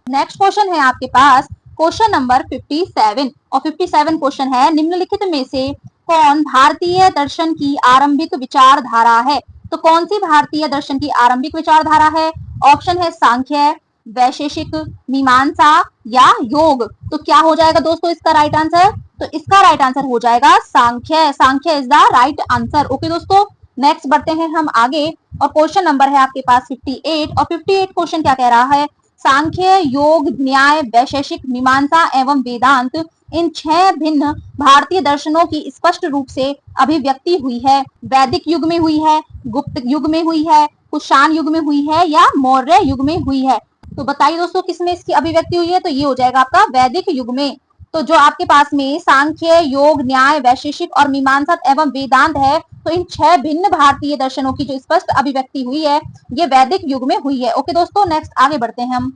नेक्स्ट क्वेश्चन है आपके पास क्वेश्चन नंबर 57 और 57 क्वेश्चन है निम्नलिखित में से कौन भारतीय दर्शन की आरंभिक विचारधारा है। तो कौन सी भारतीय दर्शन की आरंभिक विचारधारा है, ऑप्शन है सांख्य, वैशेषिक, मीमांसा या योग। तो क्या हो जाएगा दोस्तों इसका राइट आंसर, तो इसका राइट आंसर हो जाएगा Sankhya. Sankhya is the right answer. Okay दोस्तों, नेक्स्ट बढ़ते हैं हम आगे और क्वेश्चन नंबर है आपके पास 58 और 58 क्वेश्चन क्या कह रहा है, सांख्य, योग, न्याय, वैशेषिक, मीमांसा एवं वेदांत इन 6 भिन्न भारतीय दर्शनों की स्पष्ट रूप से अभिव्यक्ति हुई है। वैदिक युग में हुई है, गुप्त युग में हुई है, कुषाण युग में हुई है या मौर्य युग में हुई है। तो बताइए दोस्तों किसमें इसकी अभिव्यक्ति हुई है, तो ये हो जाएगा आपका वैदिक युग में। तो जो आपके पास में सांख्य, योग, न्याय, वैशेषिक और मीमांसा एवं वेदांत है, तो इन 6 भिन्न भारतीय दर्शनों की जो स्पष्ट अभिव्यक्ति हुई है ये वैदिक युग में हुई है। ओके दोस्तों, नेक्स्ट आगे बढ़ते हैं हम।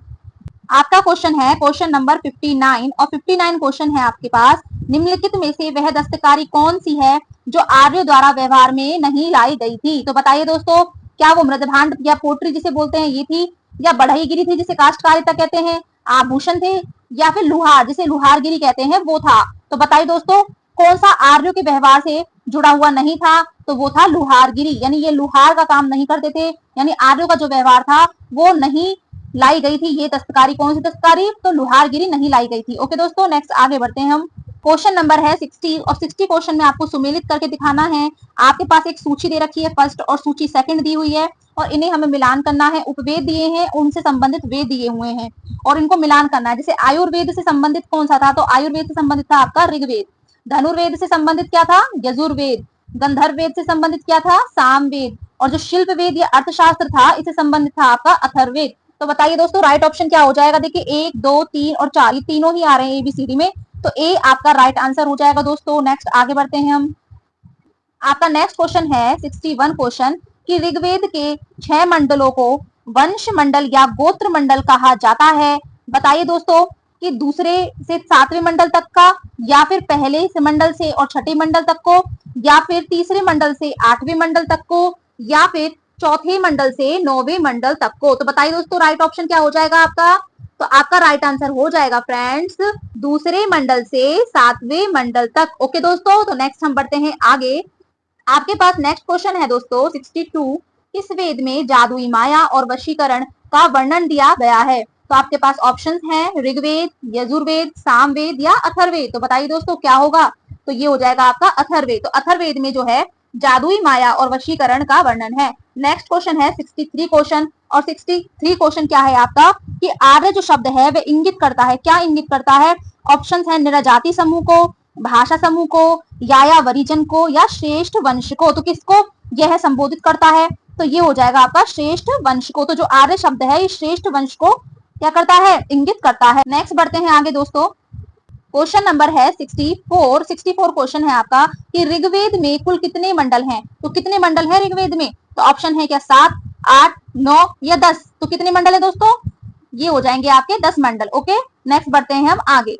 आपका क्वेश्चन है क्वेश्चन नंबर 59 और 59 क्वेश्चन है आपके पास, निम्नलिखित में से वह दस्तकारी कौन सी है जो आर्यों द्वारा व्यवहार में नहीं लाई गई थी। तो बताइए दोस्तों, क्या वो मृदभांड या पोट्री जिसे बोलते हैं ये थी, या बढ़ईगिरी थी जिसे काष्ठकारिता कहते हैं, आभूषण थे, या फिर लुहार जिसे लुहारगिरी कहते हैं वो था। तो बताइए दोस्तों कौन सा आर्यों के व्यवहार से जुड़ा हुआ नहीं था, तो वो था लुहारगिरी, यानी ये लुहार का काम नहीं करते थे, यानी आर्यों का जो व्यवहार था वो नहीं लाई गई थी। ये दस्तकारी कौन सी दस्तकारी, तो लुहारगिरी नहीं लाई गई थी। ओके दोस्तों, नेक्स्ट आगे बढ़ते हैं हम। क्वेश्चन नंबर है 60 और 60 क्वेश्चन में आपको सुमेलित करके दिखाना है। आपके पास एक सूची दे रखी है फर्स्ट और सूची सेकंड दी हुई है और इन्हें हमें मिलान करना है। उपवेद दिए हैं, उनसे संबंधित वेद दिए हुए हैं और इनको मिलान करना है। जैसे आयुर्वेद से संबंधित कौन सा था, तो आयुर्वेद से संबंधित था आपका ऋग्वेद। धनुर्वेद से संबंधित क्या था, यजुर्वेद। गंधर्व वेद से संबंधित क्या था, सामवेद। और जो शिल्प वेद या अर्थशास्त्र था इससे संबंधित था आपका अथर्ववेद। तो बताइए दोस्तों राइट ऑप्शन क्या हो जाएगा, देखिए 1, 2, 3 और 4 ये तीनों ही आ रहे हैं एबीसीडी में, तो ए आपका राइट आंसर हो जाएगा दोस्तों। नेक्स्ट आगे बढ़ते हैं हम। आपका नेक्स्ट क्वेश्चन है 61 क्वेश्चन कि ऋग्वेद के 6 मंडलों को वंश मंडल या गोत्र मंडल कहा जाता है। बताइए दोस्तों कि दूसरे से 7वें मंडल तक का, या फिर पहले से मंडल से और 6ठे मंडल तक को, या फिर तीसरे मंडल से 8वें मंडल तक को, या फिर चौथे मंडल से 9वें मंडल तक को। तो बताइए दोस्तों राइट ऑप्शन क्या हो जाएगा आपका, तो आपका राइट आंसर हो जाएगा फ्रेंड्स दूसरे मंडल से 7वें मंडल तक। ओके दोस्तों, तो नेक्स्ट हम बढ़ते हैं आगे। आपके पास नेक्स्ट क्वेश्चन है दोस्तों 62, इस वेद में जादुई माया और वशीकरण का वर्णन दिया गया है। तो आपके पास ऑप्शंस हैं ऋग्वेद, यजुर्वेद, सामवेद या अथर्ववेद। तो बताइए दोस्तों क्या होगा, तो ये हो जाएगा आपका अथर्ववेद। तो अथर्ववेद में जो है जादुई माया और वशीकरण का वर्णन है। नेक्स्ट क्वेश्चन है 63 क्वेश्चन और 63 क्वेश्चन क्या है आपका कि आर्य जो शब्द है वह इंगित करता है, क्या इंगित करता है। ऑप्शंस है निरजाति समूह को, भाषा समूह को, या वरिजन को, या श्रेष्ठ वंश को। तो किसको यह संबोधित करता है, तो ये हो जाएगा आपका श्रेष्ठ वंश को। तो जो आर्य शब्द है ये श्रेष्ठ वंश को क्या करता है, इंगित करता है। नेक्स्ट बढ़ते हैं आगे दोस्तों। क्वेश्चन नंबर है 64 क्वेश्चन है आपका कि ऋग्वेद में कुल कितने मंडल हैं। तो कितने मंडल है ऋग्वेद में, तो ऑप्शन है क्या 7, 8, 9 या 10। तो कितने मंडल है दोस्तों, ये हो जाएंगे आपके 10 मंडल। ओके, नेक्स्ट बढ़ते हैं हम आगे।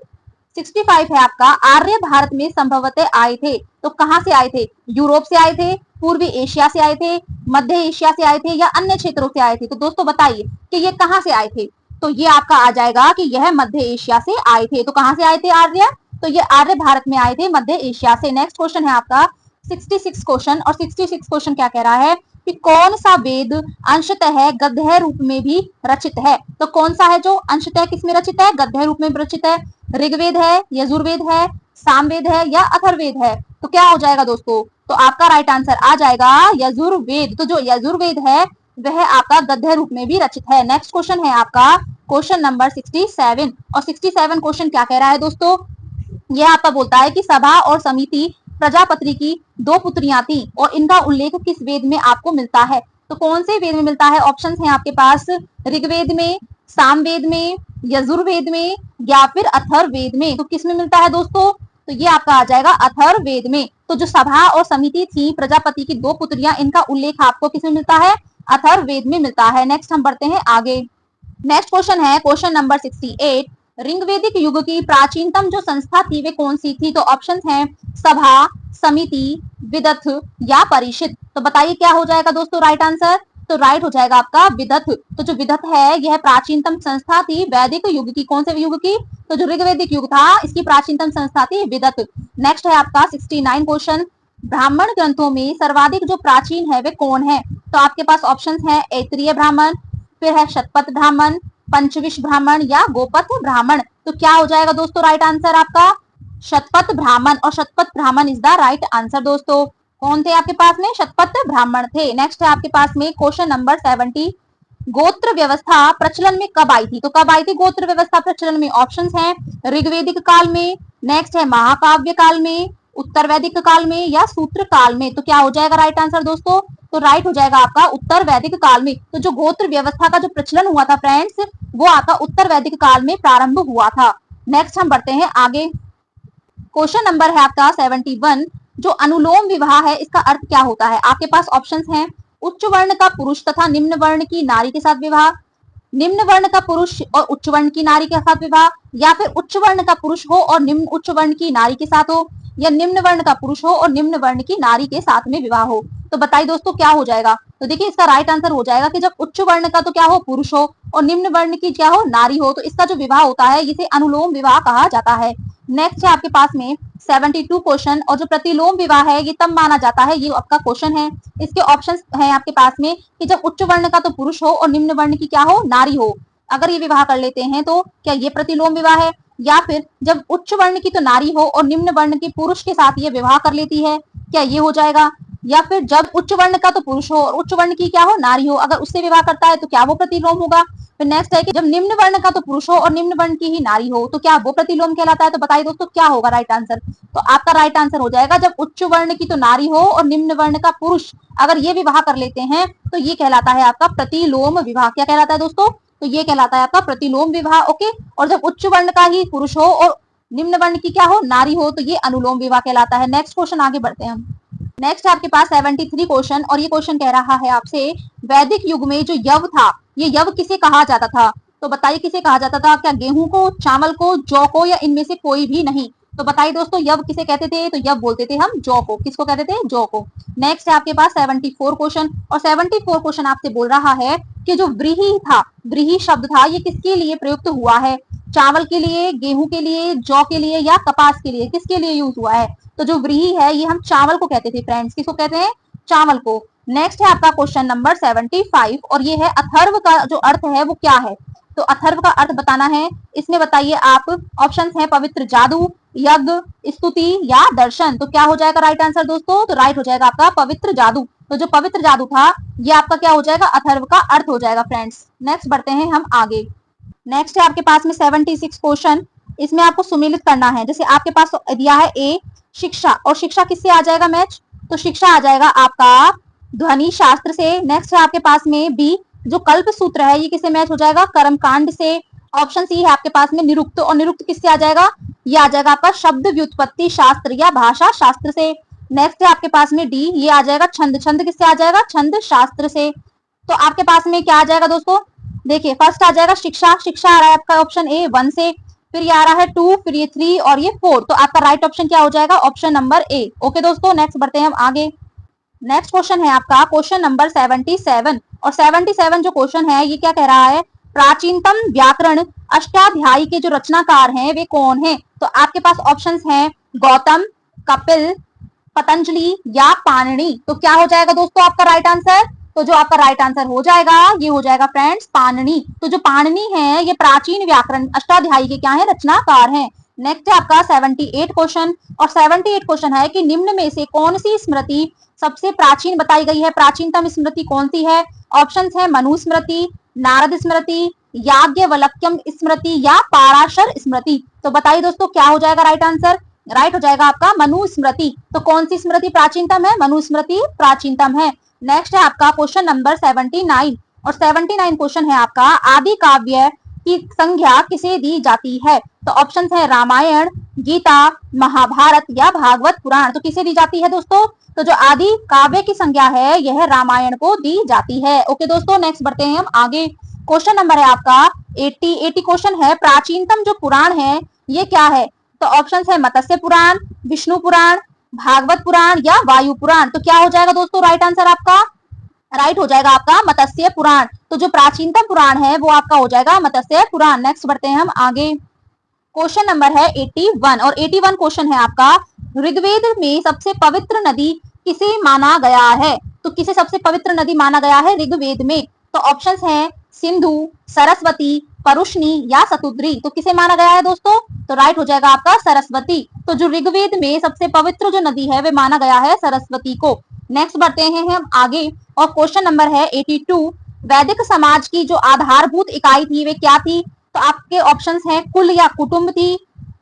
65 है आपका आर्य भारत में संभवतः आए थे। तो कहां से आए थे, यूरोप से आए थे, पूर्वी एशिया से आए थे, मध्य एशिया से आए थे, या अन्य क्षेत्रों से आए थे। तो दोस्तों बताइए कि ये कहां से आए थे, तो ये आपका आ जाएगा कि यह मध्य एशिया से आए थे। तो कहां से आए थे आर्य, तो ये आर्य भारत में आए थे मध्य एशिया से। नेक्स्ट क्वेश्चन है आपका 66 क्वेश्चन और 66 क्वेश्चन क्या कह रहा है कि कौन सा वेद अंशतः गद्य रूप में भी रचित है। तो कौन सा है जो अंशतः किस में रचित है, गद्य रूप में रचित है। ऋग्वेद है, यजुर्वेद है, सामवेद है या अथर्ववेद है। तो क्या हो जाएगा दोस्तों, तो आपका राइट आंसर आ जाएगा यजुर्वेद। तो जो यजुर्वेद है वह आपका गद्य रूप में भी रचित है। नेक्स्ट क्वेश्चन है आपका क्वेश्चन नंबर 67 और 67 क्वेश्चन क्या कह रहा है दोस्तों, यह आपका बोलता है कि सभा और समिति प्रजापति की 2 पुत्रियां थी और इनका उल्लेख किस वेद में आपको मिलता है। तो कौन से वेद में मिलता है, ऑप्शंस हैं आपके पास ऋग्वेद में, सामवेद में, यजुर्वेद में या फिर अथर्ववेद में। तो किस में मिलता है दोस्तों, तो ये आपका आ जाएगा अथर्ववेद में। तो जो सभा और समिति थी प्रजापति की 2 पुत्रियां, इनका उल्लेख आपको किस में मिलता है, अथर्ववेद में मिलता है। नेक्स्ट हम बढ़ते हैं आगे। नेक्स्ट क्वेश्चन है क्वेश्चन नंबर 68, ऋग्वेदिक युग की प्राचीनतम जो संस्था थी वे कौन सी थी। तो ऑप्शंस हैं सभा, समिति, विदथ या परिषद। तो बताइए क्या हो जाएगा दोस्तों राइट आंसर, तो राइट हो जाएगा आपका विदथ। तो जो विदथ है यह प्राचीनतम संस्था थी वैदिक युग की, कौन से युग की, तो जो ऋग्वेदिक युग था इसकी प्राचीनतम संस्था थी विदथ। नेक्स्ट है आपका 69 क्वेश्चन, ब्राह्मण ग्रंथों में सर्वाधिक जो प्राचीन है वे कौन है। तो आपके पास ऑप्शंस हैं ऐतरेय ब्राह्मण, फिर है शतपथ ब्राह्मण, पंचविश ब्राह्मण या गोपथ ब्राह्मण। तो क्या हो जाएगा दोस्तों राइट आंसर आपका, शतपथ ब्राह्मण, और Shatapatha Brahmana is the right answer दोस्तों। कौन थे आपके पास में? शतपथ ब्राह्मण थे। नेक्स्ट है आपके पास में क्वेश्चन नंबर 70, गोत्र व्यवस्था प्रचलन में कब आई थी? तो कब आई थी गोत्र व्यवस्था प्रचलन में? ऑप्शंस हैं ऋग्वेदिक काल में, नेक्स्ट है महाकाव्य काल में, उत्तर वैदिक काल में, या सूत्र काल में। तो क्या हो जाएगा राइट आंसर दोस्तों? तो राइट हो जाएगा आपका उत्तर वैदिक काल में। तो जो गोत्र व्यवस्था का जो प्रचलन हुआ था फ्रेंड्स, वो आपका उत्तर वैदिक काल में प्रारंभ हुआ था। नेक्स्ट हम बढ़ते हैं आगे। क्वेश्चन नंबर है आपका 71, जो अनुलोम विवाह है इसका अर्थ क्या होता है? आपके पास ऑप्शंस हैं उच्च वर्ण का पुरुष तथा निम्न वर्ण की नारी के साथ विवाह, निम्न वर्ण का पुरुष और उच्च वर्ण की नारी के साथ विवाह, या फिर उच्च वर्ण का पुरुष हो और निम्न उच्च वर्ण की नारी के साथ हो, या निम्न वर्ण का पुरुष हो और निम्न वर्ण की नारी के साथ में विवाह हो। तो बताइए दोस्तों क्या हो जाएगा? तो देखिए इसका राइट आंसर हो जाएगा कि जब उच्च वर्ण का तो क्या हो पुरुष हो और निम्न वर्ण की क्या हो नारी हो, तो इसका जो विवाह होता है इसे अनुलोम विवाह कहा जाता है। नेक्स्ट है आपके पास में 72 क्वेश्चन, और जो प्रतिलोम विवाह है ये तब माना जाता है, ये आपका क्वेश्चन है। इसके ऑप्शंस हैं आपके पास में कि जब उच्च वर्ण का तो पुरुष हो और निम्न वर्ण की क्या हो नारी हो, अगर ये विवाह कर लेते हैं तो क्या ये प्रतिलोम विवाह है, या फिर जब उच्च वर्ण की तो नारी हो और निम्न वर्ण के पुरुष के साथ ये विवाह कर लेती है, क्या ये हो जाएगा, या फिर जब उच्च वर्ण का तो पुरुष हो और उच्च वर्ण की क्या हो नारी हो, अगर उससे विवाह करता है तो क्या वो प्रतिलोम होगा। फिर नेक्स्ट है कि जब निम्न वर्ण का तो पुरुष हो और निम्न वर्ण की ही नारी हो, तो क्या वो प्रतिलोम कहलाता है। तो बताइए दोस्तों क्या होगा राइट आंसर? तो आपका राइट आंसर हो जाएगा जब उच्च वर्ण की तो नारी हो और निम्न वर्ण का पुरुष अगर ये विवाह कर लेते हैं तो ये कहलाता है आपका प्रतिलोम विवाह। क्या कहलाता है दोस्तों? तो ये कहलाता है आपका प्रतिलोम विवाह। ओके, और जब उच्च वर्ण का ही पुरुष हो और निम्न वर्ण की क्या हो नारी हो, तो ये अनुलोम विवाह कहलाता है। नेक्स्ट क्वेश्चन आगे बढ़ते हैं हम। नेक्स्ट आपके पास 73 क्वेश्चन, और ये क्वेश्चन कह रहा है आपसे वैदिक युग में जो यव था, ये यव किसे कहा जाता था? तो बताइए किसे कहा जाता था? क्या गेहूं को, चावल को, जौ को, या इनमें से कोई भी नहीं? तो बताइए दोस्तों यव किसे कहते थे? तो यव बोलते थे हम जौ को। किसको कहते थे? जौ को। नेक्स्ट है आपके पास 74 क्वेश्चन, और 74 क्वेश्चन आपसे बोल रहा है कि जो व्रीहि था, व्रीहि शब्द था, ये किसके लिए प्रयुक्त हुआ है? चावल के लिए, गेहूं के लिए, जौ के लिए, या कपास के लिए? किसके लिए यूज हुआ है? तो जो व्रीहि है ये हम चावल को कहते थे फ्रेंड्स। किसको कहते हैं? चावल को। नेक्स्ट है आपका क्वेश्चन नंबर 75, और ये है अथर्व का जो अर्थ है वो क्या है? तो अथर्व का अर्थ बताना है। इसमें बताइए आप, ऑप्शंस हैं पवित्र जादू, यज्ञ, स्तुति, या दर्शन। तो क्या हो जाएगा राइट आंसर दोस्तों? तो राइट हो जाएगा आपका पवित्र जादू। तो जो पवित्र जादू था ये आपका क्या हो जाएगा? अथर्व का अर्थ हो जाएगा फ्रेंड्स। नेक्स्ट बढ़ते हैं हम आगे। नेक्स्ट है आपके पास में 76 क्वेश्चन, इसमें आपको सुमेलित करना है। जैसे आपके पास दिया है ए शिक्षा, और शिक्षा किससे आ जाएगा मैच? तो शिक्षा आ जाएगा आपका ध्वनि शास्त्र से। नेक्स्ट है आपके पास में बी, जो कल्प सूत्र है ये किससे मैच हो जाएगा? कर्मकांड से। ऑप्शन सी है आपके पास में निरुक्त, और निरुक्त किससे आ जाएगा? ये आ जाएगा आपका शब्द व्युत्पत्ति शास्त्र या भाषा शास्त्र से। नेक्स्ट है आपके पास में डी, ये आ जाएगा छंद, छंद किससे आ जाएगा? छंद शास्त्र से। तो आपके पास में क्या आ जाएगा दोस्तों? देखिए फर्स्ट आ जाएगा शिक्षा, शिक्षा आ रहा है आपका ऑप्शन ए 1 से, फिर ये आ रहा है 2, फिर ये 3 और ये 4। तो आपका राइट ऑप्शन क्या हो जाएगा? Option number A. ओके दोस्तों, नेक्स्ट बढ़ते हैं हम आगे। नेक्स्ट क्वेश्चन है आपका क्वेश्चन नंबर 77, और 77 जो क्वेश्चन है ये क्या कह रहा है? प्राचीनतम व्याकरण अष्टाध्यायी के जो रचनाकार हैं वे कौन हैं? तो आपके पास ऑप्शंस हैं गौतम, कपिल, पतंजलि, या पाणिनि। तो क्या हो जाएगा दोस्तों आपका राइट आंसर? तो जो आपका राइट आंसर हो जाएगा ये हो जाएगा फ्रेंड्स पाणिनि। तो जो पाणिनि है ये प्राचीन व्याकरण अष्टाध्यायी के क्या है? रचनाकार हैं। नेक्स्ट है आपका 78 क्वेश्चन, और 78 क्वेश्चन है कि निम्न में से कौन सी स्मृति सबसे प्राचीन बताई गई है? प्राचीनतम स्मृति कौन सी है? ऑप्शंस है मनुस्मृति, नारद स्मृति, याज्ञवल्क्यम स्मृति, या पाराशर स्मृति। तो बताइए दोस्तों क्या हो जाएगा राइट आंसर? राइट हो जाएगा आपका मनुस्मृति। तो कौन सी स्मृति प्राचीनतम है? मनुस्मृति प्राचीनतम है। नेक्स्ट है आपका क्वेश्चन नंबर 79, और 79 क्वेश्चन है आपका आदि काव्य की संज्ञा किसे दी जाती है? तो ऑप्शन है रामायण, गीता, महाभारत, या भागवत पुराण। तो किसे दी जाती है दोस्तों? तो जो आदि काव्य की संज्ञा है यह रामायण को दी जाती है। ओके दोस्तों, नेक्स्ट बढ़ते हैं हम आगे। क्वेश्चन नंबर है आपका 80 क्वेश्चन है प्राचीनतम जो पुराण है ये क्या है? तो ऑप्शन है मत्स्य पुराण, विष्णु पुराण, भागवत पुराण, या वायु पुराण। तो क्या हो जाएगा दोस्तों राइट आंसर आपका? राइट हो जाएगा आपका मत्स्य पुराण। तो जो प्राचीनतम पुराण है वो आपका हो जाएगा मत्स्य पुराण। नेक्स्ट बढ़ते हैं हम आगे। क्वेश्चन नंबर है 81, और 81 क्वेश्चन है आपका ऋग्वेद में सबसे पवित्र नदी किसे माना गया है? तो किसे सबसे पवित्र नदी माना गया है ऋग्वेद में? तो ऑप्शंस हैं सिंधु, सरस्वती, परुष्णी या शतुद्री, तो किसे माना गया है दोस्तों? तो राइट हो जाएगा आपका सरस्वती। तो जो ऋग्वेद में सबसे पवित्र जो नदी है वे माना गया है सरस्वती को। नेक्स्ट बढ़ते हैं हम आगे और क्वेश्चन नंबर है 82। वैदिक समाज की जो आधारभूत इकाई थी वे क्या थी? तो आपके ऑप्शंस हैं कुल या कुटुंब थी,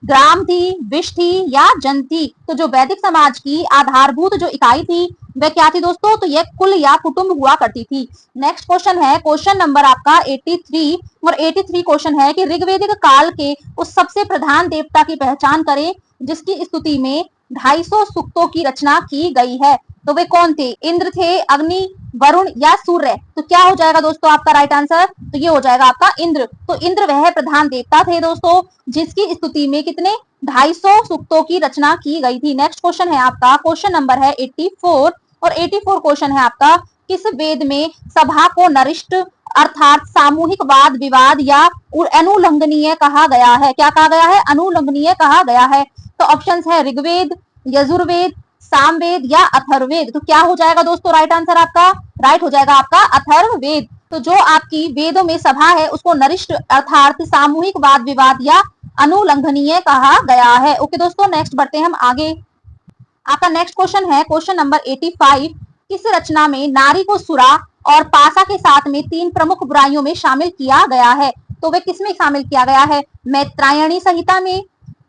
ग्राम थी, विश थी या जन थी। तो जो वैदिक समाज की आधारभूत जो इकाई थी वह क्या थी दोस्तों? तो यह कुल या कुटुंब हुआ करती थी। नेक्स्ट क्वेश्चन है क्वेश्चन नंबर आपका 83 और 83 क्वेश्चन है कि ऋग्वेदिक काल के उस सबसे प्रधान देवता की पहचान करें जिसकी स्तुति में 250 सूक्तों की रचना की गई है। तो वे कौन थे? इंद्र थे, अग्नि, वरुण या सूर्य? तो क्या हो जाएगा दोस्तों आपका राइट आंसर? तो ये हो जाएगा आपका इंद्र। तो इंद्र वह प्रधान देवता थे दोस्तों जिसकी स्तुति में कितने 250 सूक्तों की रचना की गई थी। नेक्स्ट क्वेश्चन है आपका क्वेश्चन नंबर है 84 और 84 क्वेश्चन है आपका किस वेद में सभा को नरिष्ट अर्थात सामूहिक वाद विवाद या अनुलंघनीय कहा गया है? क्या कहा गया है? अनुलंघनीय कहा गया है। तो ऑप्शंस है ऋग्वेद, यजुर्वेद, सामवेद या अथर्ववेद। तो क्या हो जाएगा दोस्तों राइट आंसर आपका? राइट हो जाएगा आपका अथर्ववेद। तो जो आपकी वेदों में सभा है उसको नरिष्ट अर्थात सामूहिक वाद विवाद या अनुलंघनीय कहा गया है। ओके दोस्तों, नेक्स्ट बढ़ते हैं हम आगे। आपका नेक्स्ट क्वेश्चन है क्वेश्चन नंबर 85। किस रचना में नारी को सुरा और पासा के साथ में 3 प्रमुख बुराइयों में शामिल किया गया है? तो वे किसमें शामिल किया गया है? मैत्रायणी संहिता में,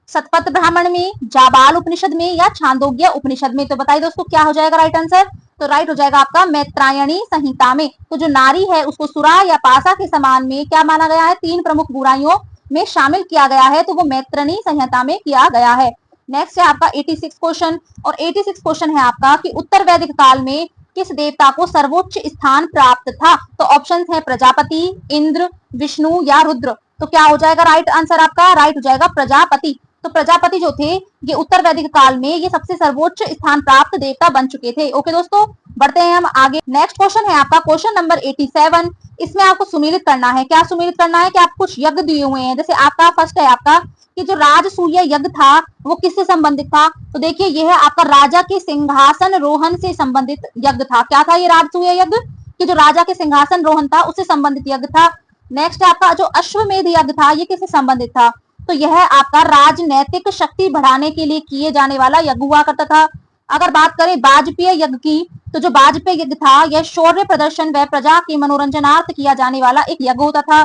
शतपथ ब्राह्मण में, जाबाल उपनिषद में या छांदोग्य उपनिषद में? तो बताइए दोस्तों क्या हो जाएगा राइट आंसर? तो राइट हो जाएगा आपका मैत्रायणी संहिता में। तो जो नारी है उसको सुरा या पासा के समान में क्या माना गया है? 3 प्रमुख बुराइयों में शामिल किया गया है, तो वो मैत्रिणी संहिता में किया गया है। नेक्स्ट है आपका 86 क्वेश्चन और 86 क्वेश्चन है आपका कि उत्तर वैदिक काल में किस देवता को सर्वोच्च स्थान प्राप्त था? तो ऑप्शंस है प्रजापति, इंद्र, विष्णु या रुद्र। तो क्या हो जाएगा राइट आंसर आपका? राइट हो जाएगा प्रजापति। तो प्रजापति जो थे ये उत्तर वैदिक काल में ये सबसे सर्वोच्च स्थान प्राप्त देवता बन चुके थे। ओके दोस्तों, बढ़ते हैं हम आगे। नेक्स्ट क्वेश्चन है आपका क्वेश्चन नंबर 87। इसमें आपको सुमेलित करना है। क्या सुमेलित करना है? कि आप कुछ यज्ञ दिए हुए हैं। जैसे आपका फर्स्ट है आपका कि जो राजसूय यज्ञ था वो किससे संबंधित था? तो देखिए यह है आपका राजा के सिंहासन रोहन से संबंधित यज्ञ था। क्या था ये राजसूय यज्ञ? कि जो राजा के सिंहासन रोहन था उससे संबंधित यज्ञ था। नेक्स्ट आपका जो अश्वमेध यज्ञ था ये किससे संबंधित था? तो यह आपका राजनैतिक शक्ति बढ़ाने के लिए किए जाने वाला यज्ञ हुआ करता था। अगर बात करें वाजपेयी यज्ञ की, तो जो वाजपेयी यज्ञ था यह शौर्य प्रदर्शन व प्रजा के मनोरंजनार्थ किया जाने वाला एक यज्ञ होता था।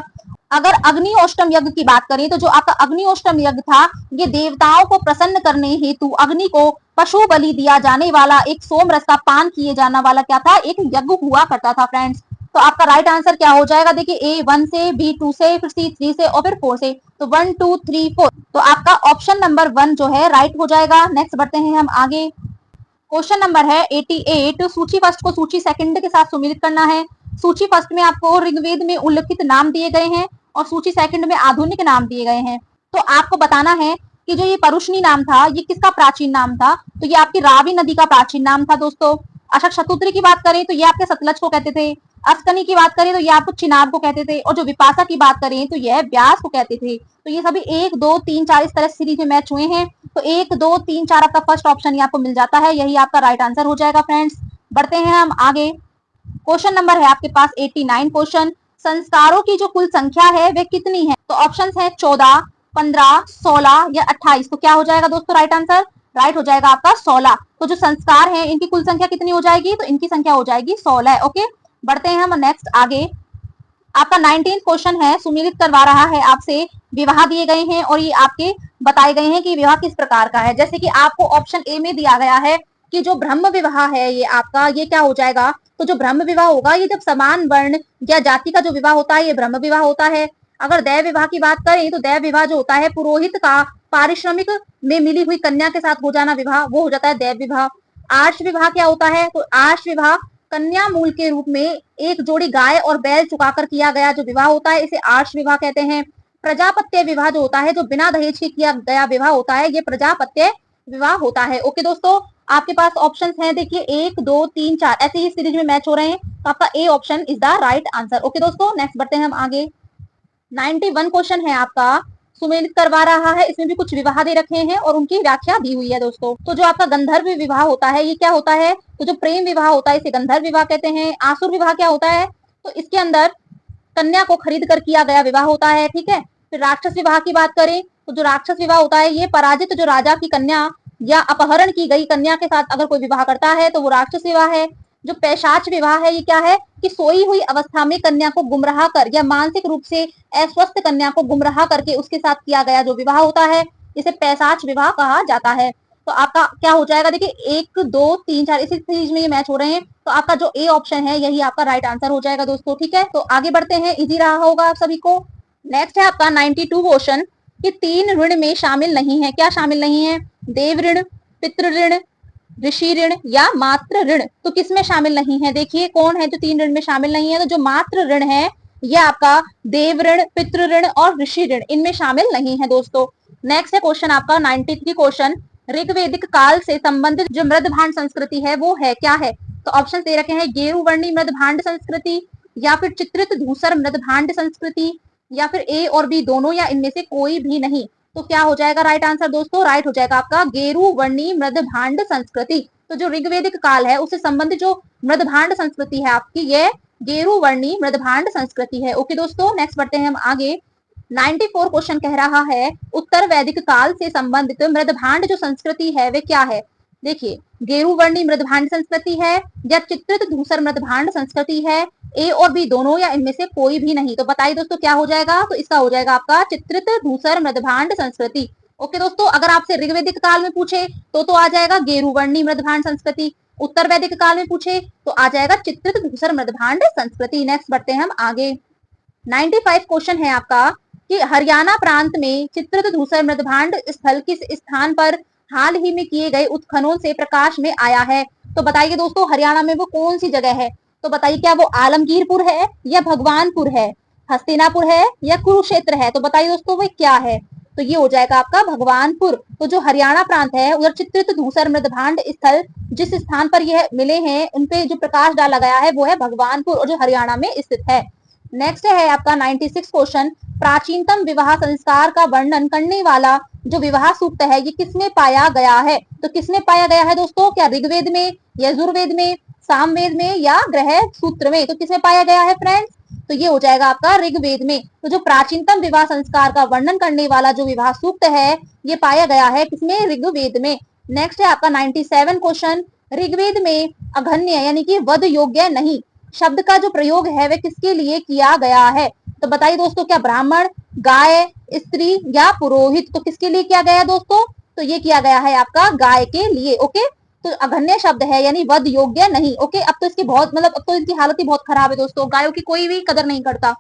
अगर अग्निहोष्टम यज्ञ की बात करें तो जो आपका अग्निहोष्टम यज्ञ था ये देवताओं को प्रसन्न करने हेतु अग्नि को पशु बलि दिया जाने वाला एक सोम रस का पान किए जाने वाला क्या था? एक यज्ञ हुआ करता था फ्रेंड्स। तो आपका राइट आंसर क्या हो जाएगा? देखिए ए 1 से, बी 2 से, फिर सी 3 से और फिर 4 से। तो 1 2 3 4। तो आपका ऑप्शन नंबर 1 जो है राइट हो जाएगा। नेक्स्ट बढ़ते हैं हम आगे। क्वेश्चन नंबर है 88। सूची फर्स्ट को सूची सेकंड के साथ सुमेलित करना है। सूची फर्स्ट में आपको ऋग्वेद में उल्लिखित नाम दिए गए हैं और सूची सेकंड में आधुनिक नाम दिए गए हैं। तो आपको बताना है कि जो ये परुष्णी नाम था ये किसका प्राचीन नाम था? तो ये आपकी रावी नदी का प्राचीन नाम था दोस्तों। अशक शतुद्री की बात करें तो ये आपके सतलज को कहते थे। अस्कनी की बात करें तो ये आपको चिनाब को कहते थे। और जो विपाशा की बात करें तो यह व्यास को कहते थे। तो ये सभी 1 2 3 4 इस तरह सीरीज में मैच हुए हैं। तो 1 2 3 4 आपका फर्स्ट ऑप्शन आपको मिल जाता है, यही आपका राइट आंसर हो जाएगा फ्रेंड्स। बढ़ते हैं हम आगे। क्वेश्चन नंबर है आपके पास 89 क्वेश्चन। संस्कारों की जो कुल संख्या है वे कितनी है? तो ऑप्शंस है 14, 15, 16 या 28। तो क्या हो जाएगा दोस्तों राइट आंसर? राइट हो जाएगा आपका 16। तो जो संस्कार है इनकी कुल संख्या कितनी हो जाएगी? तो इनकी संख्या हो जाएगी 16। ओके, बढ़ते हैं हम नेक्स्ट आगे। आपका 19 क्वेश्चन है, सुमेलित करवा रहा है आपसे। विवाह दिए गए हैं और ये आपके बताए गए हैं कि विवाह किस प्रकार का है। जैसे कि आपको ऑप्शन ए में दिया गया है कि जो ब्रह्म विवाह है ये आपका ये क्या हो जाएगा? तो जो ब्रह्म विवाह होगा ये जब समान वर्ण या जाति का जो विवाह होता है ये ब्रह्म विवाह होता है। अगर दैव विवाह की बात करें तो दैव विवाह जो होता है पुरोहित का पारिश्रमिक में मिली हुई कन्या के साथ हो जाना विवाह, वो हो जाता है दैव विवाह। आर्ष विवाह क्या होता है? तो आर्ष विवाह कन्या मूल के रूप में एक जोड़ी गाय और बैल चुकाकर किया गया जो विवाह होता है इसे आर्ष विवाह कहते हैं। प्रजापत्य विवाह जो होता है जो बिना दहेज के किया गया विवाह होता है ये प्रजापत्य विवाह होता है। ओके दोस्तों, आपके पास ऑप्शंस हैं देखिए 1 2 3 4 ऐसे ही सीरीज में मैच हो रहे हैं। तो आपका A option is the right answer. Okay दोस्तों, नेक्स्ट बढ़ते हैं हम आगे। 91 क्वेश्चन है आपका, सुमेलित करवा रहा है। इसमें भी कुछ विवाह दे रखे हैं और उनकी व्याख्या दी हुई है दोस्तों। तो जो आपका गंधर्व विवाह होता है ये क्या होता है? तो जो प्रेम विवाह होता है इसे गंधर्व विवाह कहते हैं। आसुर विवाह क्या होता है? तो इसके अंदर कन्या को खरीद कर किया गया विवाह होता है, ठीक है। फिर राक्षस विवाह की बात करें तो जो राक्षस विवाह होता है ये पराजित जो राजा की कन्या या अपहरण की गई कन्या के साथ अगर कोई विवाह करता है तो वो राक्षस विवाह है। जो पैशाच विवाह है ये क्या है कि सोई हुई अवस्था में कन्या को गुमराह कर या मानसिक रूप से अस्वस्थ कन्या को गुमराह करके उसके साथ किया गया जो विवाह होता है इसे पैशाच विवाह कहा जाता है। तो आपका क्या हो जाएगा, देखिए 1 2 3 4 इसी चीज में ये मैच हो रहे हैं, तो आपका जो ए ऑप्शन है यही आपका राइट आंसर हो जाएगा दोस्तों, ठीक है। तो आगे बढ़ते हैं, इजी रहा होगा आप सभी को। नेक्स्ट है आपका 92 क्वेश्चन कि 3 ऋण में शामिल नहीं है, क्या शामिल नहीं है, देव ऋण, पितृ ऋण, ऋषि ऋण या मातृ ऋण। तो किसमें शामिल नहीं है, देखिए कौन है जो 3 ऋण में शामिल नहीं है, तो जो मातृ ऋण है यह आपका देव ऋण, पितृ ऋण और ऋषि ऋण इनमें शामिल नहीं है दोस्तों। नेक्स्ट है क्वेश्चन आपका 93 क्वेश्चन, ऋग्वेदिक काल से संबंधित जो मृदभांड संस्कृति है वो है क्या है। तो ऑप्शन दे रखे हैं गेरुवर्णी मृदभांड संस्कृति या फिर चित्रित धूसर मृदभांड संस्कृति या फिर ए और बी दोनों या इनमें से कोई भी नहीं। तो क्या हो जाएगा राइट आंसर दोस्तों, राइट हो जाएगा आपका गेरुवर्णी मृदभांड संस्कृति। तो जो ऋग्वेदिक काल है उससे संबंधित जो मृदभांड संस्कृति है आपकी ये गेरुवर्णी मृदभांड संस्कृति है। ओके दोस्तों, नेक्स्ट बढ़ते हैं हम आगे। 94 क्वेश्चन कह रहा है उत्तर वैदिक काल से संबंधित मृदभांड जो संस्कृति है वे क्या है। देखिए गेरुवर्णी मृदभांड संस्कृति है या चित्रित धूसर मृदभांड संस्कृति है, ए और बी दोनों या इनमें से कोई भी नहीं। तो बताइए दोस्तों क्या हो जाएगा, तो इसका हो जाएगा आपका चित्रित धूसर मृदभांड संस्कृति। ओके दोस्तों, अगर आपसे ऋग्वेदिक काल में पूछे तो आ जाएगा गेरुवर्णी मृदभांड संस्कृति, उत्तर वैदिक काल में पूछे तो आ जाएगा चित्रित धूसर मृदभांड संस्कृति। नेक्स्ट बढ़ते हैं हम आगे। 95 क्वेश्चन है आपका कि हरियाणा प्रांत में चित्रित धूसर मृदभांड स्थल किस स्थान पर हाल ही में किए गए उत्खननों से प्रकाश में आया है। तो बताइए दोस्तों हरियाणा में वो कौन सी जगह है, तो बताइए क्या वो आलमगीरपुर है या भगवानपुर है, हस्तिनापुर है या कुरुक्षेत्र है। तो बताइए दोस्तों वो क्या है, तो ये हो जाएगा आपका भगवानपुर। तो जो हरियाणा प्रांत है उधर चित्रित धूसर मृदभांड स्थल जिस स्थान पर यह मिले हैं उनपे जो प्रकाश डाला गया है वो है भगवानपुर और जो हरियाणा में स्थित है। नेक्स्ट है आपका 96 क्वेश्चन, प्राचीनतम विवाह संस्कार का वर्णन करने वाला जो विवाह सूक्त है ये किसमें पाया गया है। तो किसमें पाया गया है दोस्तों, क्या ऋग्वेद में, यजुर्वेद में, सामवेद में या ग्रह सूत्र में। तो किसमें पाया गया है फ्रेंड्स, तो ये हो जाएगा आपका ऋग्वेद में। तो जो प्राचीनतम विवाह संस्कार का वर्णन करने वाला जो विवाह सूक्त है ये पाया गया है किसमें, ऋग्वेद में। नेक्स्ट है आपका 97 क्वेश्चन, ऋग्वेद में अघन्य यानी कि वध योग्य नहीं शब्द का जो प्रयोग है वह किसके लिए किया गया है। तो बताइए दोस्तों क्या ब्राह्मण, गाय, स्त्री या पुरोहित। तो किसके लिए किया गया दोस्तों, तो ये किया गया है आपका गाय के लिए। ओके, तो अघन्य शब्द है यानी वध योग्य नहीं। ओके, अब तो इसकी बहुत अब तो इनकी हालत ही बहुत खराब है दोस्तों, गायों की कोई भी कदर नहीं करता।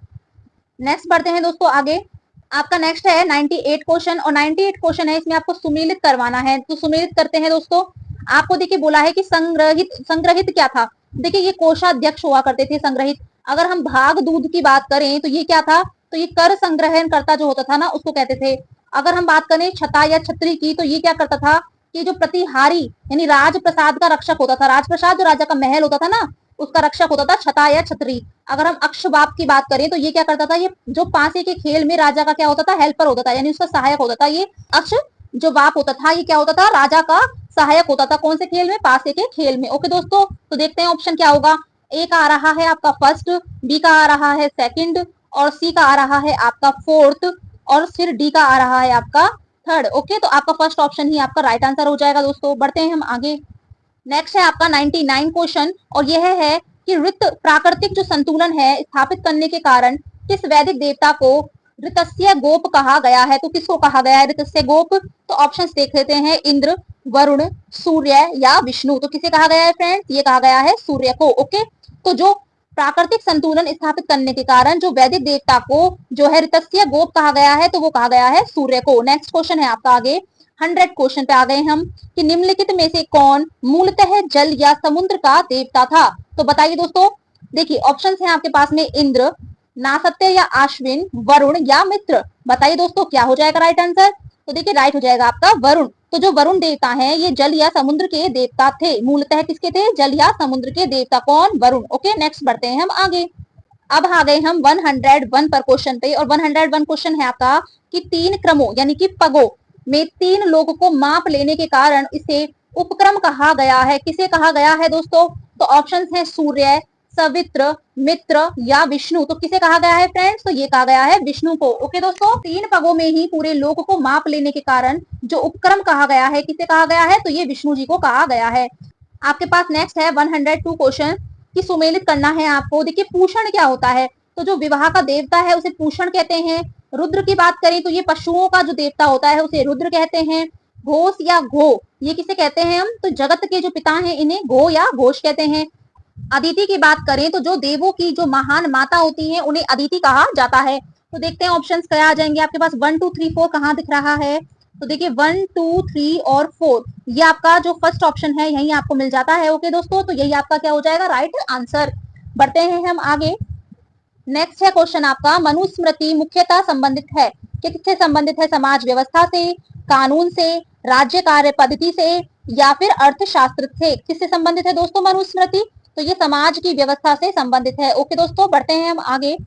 नेक्स्ट बढ़ते हैं दोस्तों आगे। आपका नेक्स्ट है 98 क्वेश्चन और 98 क्वेश्चन है इसमें आपको सुमेलित करवाना है। तो सुमेलित करते हैं दोस्तों। आपको देखिए बोला है कि संग्रहित क्या था, देखिए ये कोषाध्यक्ष हुआ करते थे संग्रहित। अगर हम भाग दूध की बात करें तो ये क्या था, तो ये कर संग्रहण करता जो होता था ना उसको कहते थे। अगर हम बात करें छता या छत्री की तो ये क्या करता था कि जो प्रतिहारी यानी राजप्रसाद का रक्षक होता था, राजप्रसाद जो राजा का महल होता था ना उसका रक्षक होता था छता या छत्री। अगर हम अक्षबाप की बात करें तो ये क्या करता था, ये जो पांसे के खेल में राजा का क्या होता था, हेल्पर होता था यानी उसका सहायक होता था। ये अक्ष जो बाप होता था ये क्या होता था, राजा का सहायक होता था। कौन से खेल में, पासे के खेल में। ओके दोस्तों, तो देखते हैं ऑप्शन क्या होगा। ए का आ रहा है आपका फर्स्ट, बी का आ रहा है सेकंड और सी का आ रहा है आपका फोर्थ और फिर डी का आ रहा है आपका थर्ड। ओके, तो आपका फर्स्ट ऑप्शन ही आपका राइट आंसर हो जाएगा दोस्तों। बढ़ते हैं हम आगे। नेक्स्ट है आपका 99 क्वेश्चन और यह है कि ऋत प्राकृतिक जो संतुलन है स्थापित करने के कारण किस वैदिक देवता को ऋतस्य गोप कहा गया है। तो किसको कहा गया है ऋतस्य गोप, तो ऑप्शंस देख लेते हैं, इंद्र, वरुण, सूर्य या विष्णु। तो किसे कहा गया है फ्रेंड्स, ये कहा गया है सूर्य को। ओके, तो जो प्राकृतिक संतुलन स्थापित करने के कारण जो वैदिक देवता को जो है ऋतस्य गोप कहा गया है तो वो कहा गया है सूर्य को। नेक्स्ट क्वेश्चन है आपका आगे 100 क्वेश्चन पे आ गए हम कि निम्नलिखित में से कौन मूलतः जल या समुद्र का देवता था। तो बताइए दोस्तों, देखिए ऑप्शंस हैं आपके पास में, इंद्र, नासत्य या आश्विन, वरुण या मित्र। बताइए दोस्तों क्या हो जाएगा राइट आंसर, तो देखिए राइट हो जाएगा आपका वरुण। तो जो वरुण देवता हैं ये जल या समुद्र के देवता थे, मूलतः किसके थे, जल या समुद्र के देवता। कौन, वरुण। ओके, नेक्स्ट बढ़ते हैं हम आगे। अब आ गए हम 101 पर क्वेश्चन पे और 101 क्वेश्चन है आपका कि 3 क्रमों यानी कि पगों में 3 लोगों को माप लेने के कारण इसे उपक्रम कहा गया है। किसे कहा गया है दोस्तों, तो ऑप्शंस हैं सूर्य, सवित्र, मित्र या विष्णु। तो किसे कहा गया है फ्रेंड्स? तो ये कहा गया है विष्णु को। ओके दोस्तों, 3 पगों में ही पूरे लोक को माप लेने के कारण जो उपक्रम कहा गया है, किसे कहा गया है? तो ये विष्णु जी को कहा गया है। आपके पास नेक्स्ट है 102 क्वेश्चन कि सुमेलित करना है आपको। देखिए पूषण क्या होता है? तो जो विवाह का देवता है उसे पूषण कहते हैं। रुद्र की बात करें तो ये पशुओं का जो देवता होता है उसे रुद्र कहते हैं। घोष या घो, ये किसे कहते हैं हम? तो जगत के जो पिता हैं इन्हें घो या घोष कहते हैं। अदिति की बात करें तो जो देवों की जो महान माता होती है उन्हें अदिति कहा जाता है। तो देखते हैं ऑप्शंस क्या आ जाएंगे आपके पास। 1 2 3 4 कहाँ दिख रहा है? तो देखिए 1 2 3 और 4, ये आपका जो फर्स्ट ऑप्शन है यही आपको मिल जाता है। ओके दोस्तों, तो यही आपका क्या हो जाएगा? Right answer. बढ़ते हैं हम आगे। नेक्स्ट है क्वेश्चन आपका, मनुस्मृति मुख्यतः संबंधित है, किससे संबंधित है? समाज व्यवस्था से, कानून से, राज्य कार्य पद्धति से या फिर अर्थशास्त्र से। किससे संबंधित है दोस्तों मनुस्मृति? तो ये समाज की व्यवस्था से संबंधित है। ओके दोस्तों, बढ़ते हैं हम आगे।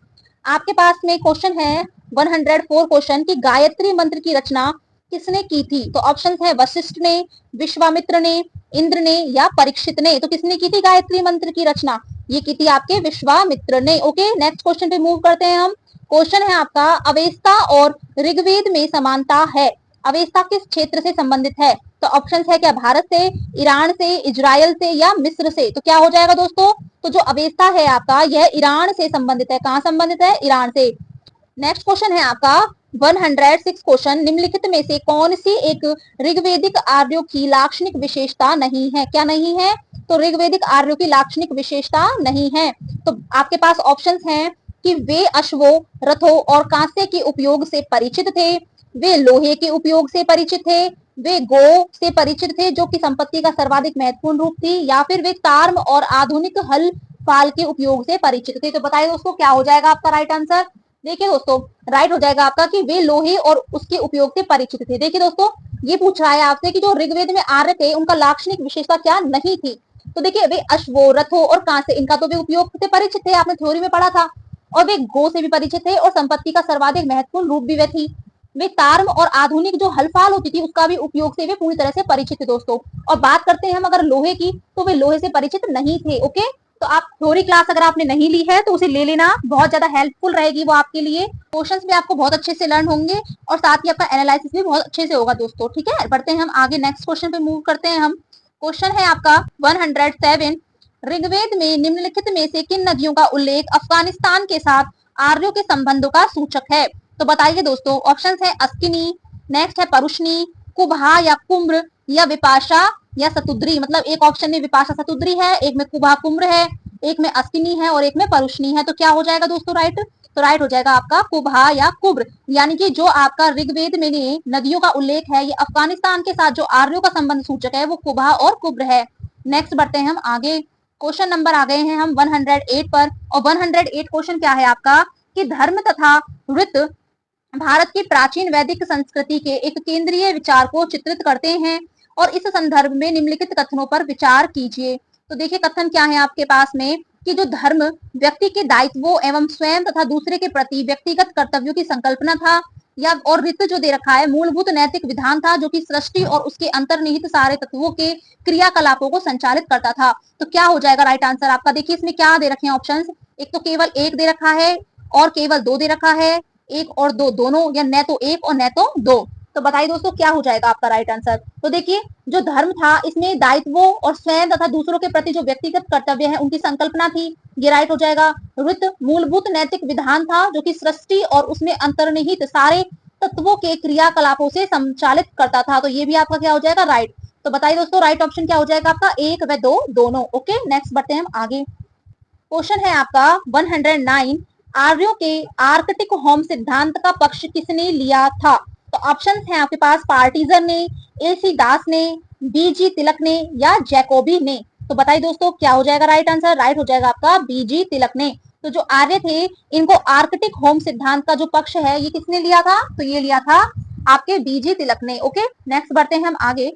आपके पास में क्वेश्चन है 104 क्वेश्चन की गायत्री मंत्र की रचना किसने की थी? तो ऑप्शन है वशिष्ठ ने, विश्वामित्र ने, इंद्र ने या परीक्षित ने। तो किसने की थी गायत्री मंत्र की रचना? ये की थी आपके विश्वामित्र ने। ओके, नेक्स्ट क्वेश्चन पे मूव करते हैं हम। क्वेश्चन है आपका, अवेस्ता और ऋग्वेद में समानता है। अवेस्ता किस क्षेत्र से संबंधित है? तो ऑप्शन है क्या भारत से, ईरान से, इजराइल से या मिस्र से। तो क्या हो जाएगा दोस्तों? तो जो अवेस्ता है आपका यह ईरान से संबंधित है। कहाँ संबंधित है? ईरान से। नेक्स्ट क्वेश्चन है आपका 106 क्वेश्चन, निम्नलिखित में से कौन सी एक ऋग्वेदिक आर्यों की लाक्षणिक विशेषता नहीं है? क्या नहीं है? तो ऋग्वेदिक आर्यों की लाक्षणिक विशेषता नहीं है। तो आपके पास ऑप्शंस हैं कि वे अश्वों, रथों और कांसे के उपयोग से परिचित थे, वे लोहे के उपयोग से परिचित थे, वे गो से परिचित थे जो कि संपत्ति का सर्वाधिक महत्वपूर्ण रूप थी, या फिर वे तार्म और आधुनिक हल फाल के उपयोग से परिचित थे। तो बताइए दोस्तों क्या हो जाएगा आपका राइट आंसर? देखिए दोस्तों, राइट हो जाएगा आपका कि वे लोहे और उसके उपयोग से परिचित थे। देखिए दोस्तों, ये पूछ रहा है आपसे कि जो ऋग्वेद में आर्य थे उनका लाक्षणिक विशेषता क्या नहीं थी। तो देखिए वे अश्वों, रथों और कांसे, इनका तो वे उपयोग से परिचित थे, आपने थ्योरी में पढ़ा था। और वे गो से भी परिचित थे और संपत्ति का सर्वाधिक महत्वपूर्ण रूप भी वे थी। वे तार्म और आधुनिक जो हलफाल होती थी उसका भी उपयोग से वे पूरी तरह से परिचित थे दोस्तों। और बात करते हैं हम अगर लोहे की, तो वे लोहे से परिचित नहीं थे। ओके, तो आप थ्योरी क्लास अगर आपने नहीं ली है तो उसे ले लेना, बहुत ज्यादा हेल्पफुल रहेगी वो आपके लिए। क्वेश्चंस भी आपको बहुत अच्छे से लर्न होंगे और साथ ही आपका एनालिसिस भी बहुत अच्छे से होगा दोस्तों। ठीक है, बढ़ते हैं हम आगे, नेक्स्ट क्वेश्चन पे मूव करते हैं हम। क्वेश्चन है आपका 107, ऋग्वेद में निम्नलिखित में से किन नदियों का उल्लेख अफगानिस्तान के साथ आर्यों के संबंधों का सूचक है? तो बताइए दोस्तों, ऑप्शंस है अस्किनी, नेक्स्ट है परुष्णी, कुबहा या कुम्र या विपाशा या सतुद्री। मतलब एक ऑप्शन में विपाशा सतुद्री है, एक में कुबहा कुम्र है, एक में अस्किनी है और एक में परुष्णी है। तो क्या हो जाएगा दोस्तों राइट? तो राइट हो जाएगा आपका कुबहा या कुब्र। यानी कि जो आपका ऋग्वेद में नदियों का उल्लेख है ये अफगानिस्तान के साथ जो आर्यों का संबंध सूचक है वो कुबहा और कुब्र है। नेक्स्ट बढ़ते हैं हम आगे। क्वेश्चन नंबर आ गए हैं हम 108 पर। और 108 क्वेश्चन क्या है आपका कि धर्म तथा वृत्त भारत की प्राचीन वैदिक संस्कृति के एक केंद्रीय विचार को चित्रित करते हैं और इस संदर्भ में निम्नलिखित कथनों पर विचार कीजिए। तो देखिए कथन क्या है आपके पास में कि जो धर्म व्यक्ति के दायित्वों एवं स्वयं तथा दूसरे के प्रति व्यक्तिगत कर्तव्यों की संकल्पना था, या और रित जो दे रखा है मूलभूत नैतिक विधान था जो कि सृष्टि और उसके अंतर्निहित सारे तत्वों के क्रियाकलापों को संचालित करता था। तो क्या हो जाएगा राइट आंसर आपका? देखिए इसमें क्या दे रखे हैं ऑप्शंस, एक तो केवल एक दे रखा है और केवल दो दे रखा है, एक और दो दोनों, या न तो एक और न तो दो। तो बताइए दोस्तों क्या हो जाएगा आपका राइट आंसर? तो देखिए जो धर्म था इसमें दायित्वों और स्वयं तथा दूसरों के प्रति जो व्यक्तिगत कर्तव्य है उनकी संकल्पना थी, ये राइट हो जाएगा। वृत्त मूलभूत नैतिक विधान था जो कि सृष्टि और उसमें अंतर्निहित सारे तत्वों के क्रियाकलापों से संचालित करता था। तो ये भी आपका क्या हो जाएगा? राइट। तो बताइए दोस्तों राइट ऑप्शन क्या हो जाएगा आपका? एक व दो दोनों। ओके, नेक्स्ट बढ़ते हैं हम आगे। क्वेश्चन है आपका 109, आर्यों के आर्कटिक होम सिद्धांत का पक्ष किसने लिया था? तो ऑप्शंस हैं आपके पास पार्टीजन ने, एसी दास ने, बीजी तिलक ने या जैकोबी ने। तो बताइए दोस्तों क्या हो जाएगा राइट आंसर? राइट हो जाएगा आपका बीजी तिलक ने। तो जो आर्य थे इनको आर्कटिक होम सिद्धांत का जो पक्ष है ये किसने लिया था? तो ये लिया था आपके बीजी तिलक ने। ओके, नेक्स्ट बढ़ते हैं हम आगे।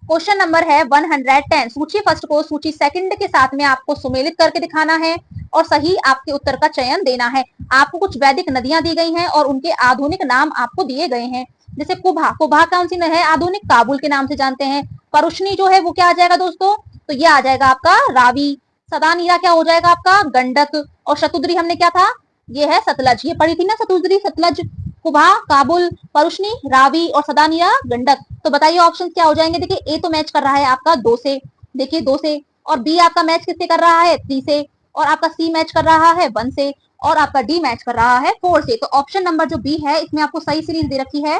क्वेश्चन नंबर है 110, सूची फर्स्ट को सूची सेकंड के साथ में आपको सुमेलित करके दिखाना है और सही आपके उत्तर का चयन देना है। आपको कुछ वैदिक नदियां दी गई हैं और उनके आधुनिक नाम आपको दिए गए हैं। जैसे कुबहा, कुबहा कौन सी है? आधुनिक काबुल के नाम से जानते हैं। परुष्णी जो है वो क्या आ जाएगा दोस्तों? तो ये आ जाएगा आपका रावी। सदानीरा क्या हो जाएगा आपका गंडक, और शतुद्री हमने क्या था, ये है सतलज, ये पढ़ी थी ना शतुद्री सतलज, कुबा काबुल, परुष्णी रावी और सदानीरा गंडक। तो बताइए ऑप्शन क्या हो जाएंगे। देखिए ए तो मैच कर रहा है आपका 2 से, देखिए 2 से, और बी आपका मैच किससे कर रहा है 3 से, और आपका सी मैच कर रहा है 1 से, और आपका डी मैच कर रहा है 4 से। तो ऑप्शन नंबर जो बी है इसमें आपको सही सीरीज दे रखी है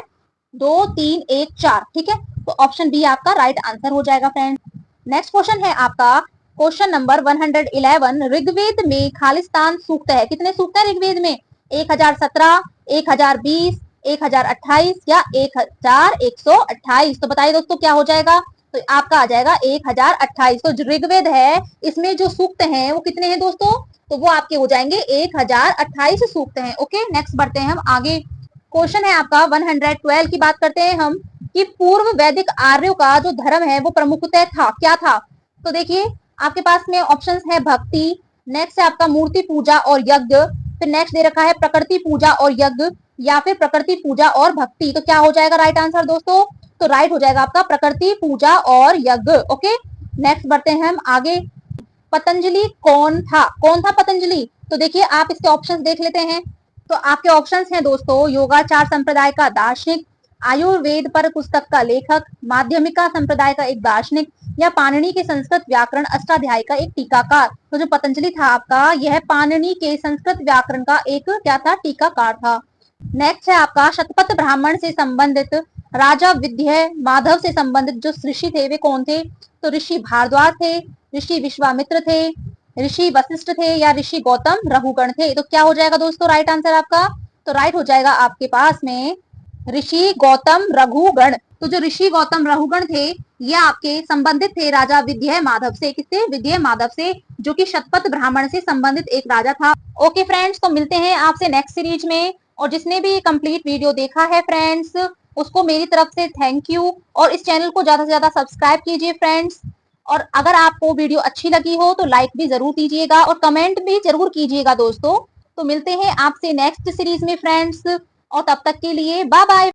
2 3 1 4, ठीक है। तो ऑप्शन बी आपका राइट आंसर हो जाएगा फ्रेंड्स। नेक्स्ट क्वेश्चन है आपका क्वेश्चन नंबर 111। ऋग्वेद में खालिस्तान सूक्त है, कितने सूक्त है ऋग्वेद में, 1017, 1020, 1028 या 1128। तो बताइए दोस्तों क्या हो जाएगा। तो आपका आ जाएगा 1028। तो जो ऋग्वेद है इसमें जो सूक्त हैं वो कितने हैं दोस्तों, तो वो आपके हो जाएंगे 1028 सूक्त हैं। ओके, नेक्स्ट बढ़ते हैं हम आगे। क्वेश्चन है आपका 112 की बात करते हैं हम कि पूर्व वैदिक आर्यों का जो धर्म है वो प्रमुखतः था, क्या था। तो देखिए आपके पास में ऑप्शंस है भक्ति, नेक्स्ट है आपका मूर्ति पूजा और यज्ञ, फिर नेक्स्ट दे रखा है प्रकृति पूजा और यज्ञ, या फिर प्रकृति पूजा और भक्ति। तो क्या हो जाएगा राइट आंसर दोस्तों, तो राइट हो जाएगा आपका प्रकृति पूजा और यज्ञ। ओके, नेक्स्ट बढ़ते हैं हम आगे। पतंजलि कौन था, कौन था पतंजलि। तो देखिए आप इसके ऑप्शंस देख लेते हैं। तो आपके ऑप्शंस हैं दोस्तों योगाचार संप्रदाय का दार्शनिक, आयुर्वेद पर पुस्तक का लेखक, माध्यमिका संप्रदाय का एक दार्शनिक, या पाणिनि के संस्कृत व्याकरण अष्टाध्याय का एक टीकाकार। तो जो पतंजलि था आपका यह पाणिनि के संस्कृत व्याकरण का एक क्या था, टीकाकार था। नेक्स्ट है आपका शतपथ ब्राह्मण से संबंधित राजा विद्य माधव से संबंधित जो ऋषि थे वे कौन थे। तो ऋषि भारद्वाज थे, ऋषि विश्वामित्र थे, ऋषि वशिष्ठ थे, या ऋषि गौतम रघुगण थे। तो क्या हो जाएगा दोस्तों राइट आंसर आपका, तो राइट हो जाएगा आपके पास में ऋषि गौतम रघुगण। तो जो ऋषि गौतम रघुगण थे ये आपके संबंधित थे राजा विद्य माधव से, किससे, विद्य माधव से, जो कि शतपथ ब्राह्मण से संबंधित एक राजा था। ओके फ्रेंड्स, तो मिलते हैं आपसे नेक्स्ट सीरीज में, और जिसने भी कंप्लीट वीडियो देखा है फ्रेंड्स उसको मेरी तरफ से थैंक यू, और इस चैनल को ज्यादा से ज्यादा सब्सक्राइब कीजिए फ्रेंड्स। और अगर आपको वीडियो अच्छी लगी हो तो लाइक भी जरूर कीजिएगा और कमेंट भी जरूर कीजिएगा दोस्तों। तो मिलते हैं आपसे नेक्स्ट सीरीज में फ्रेंड्स, और तब तक के लिए बाय बाय।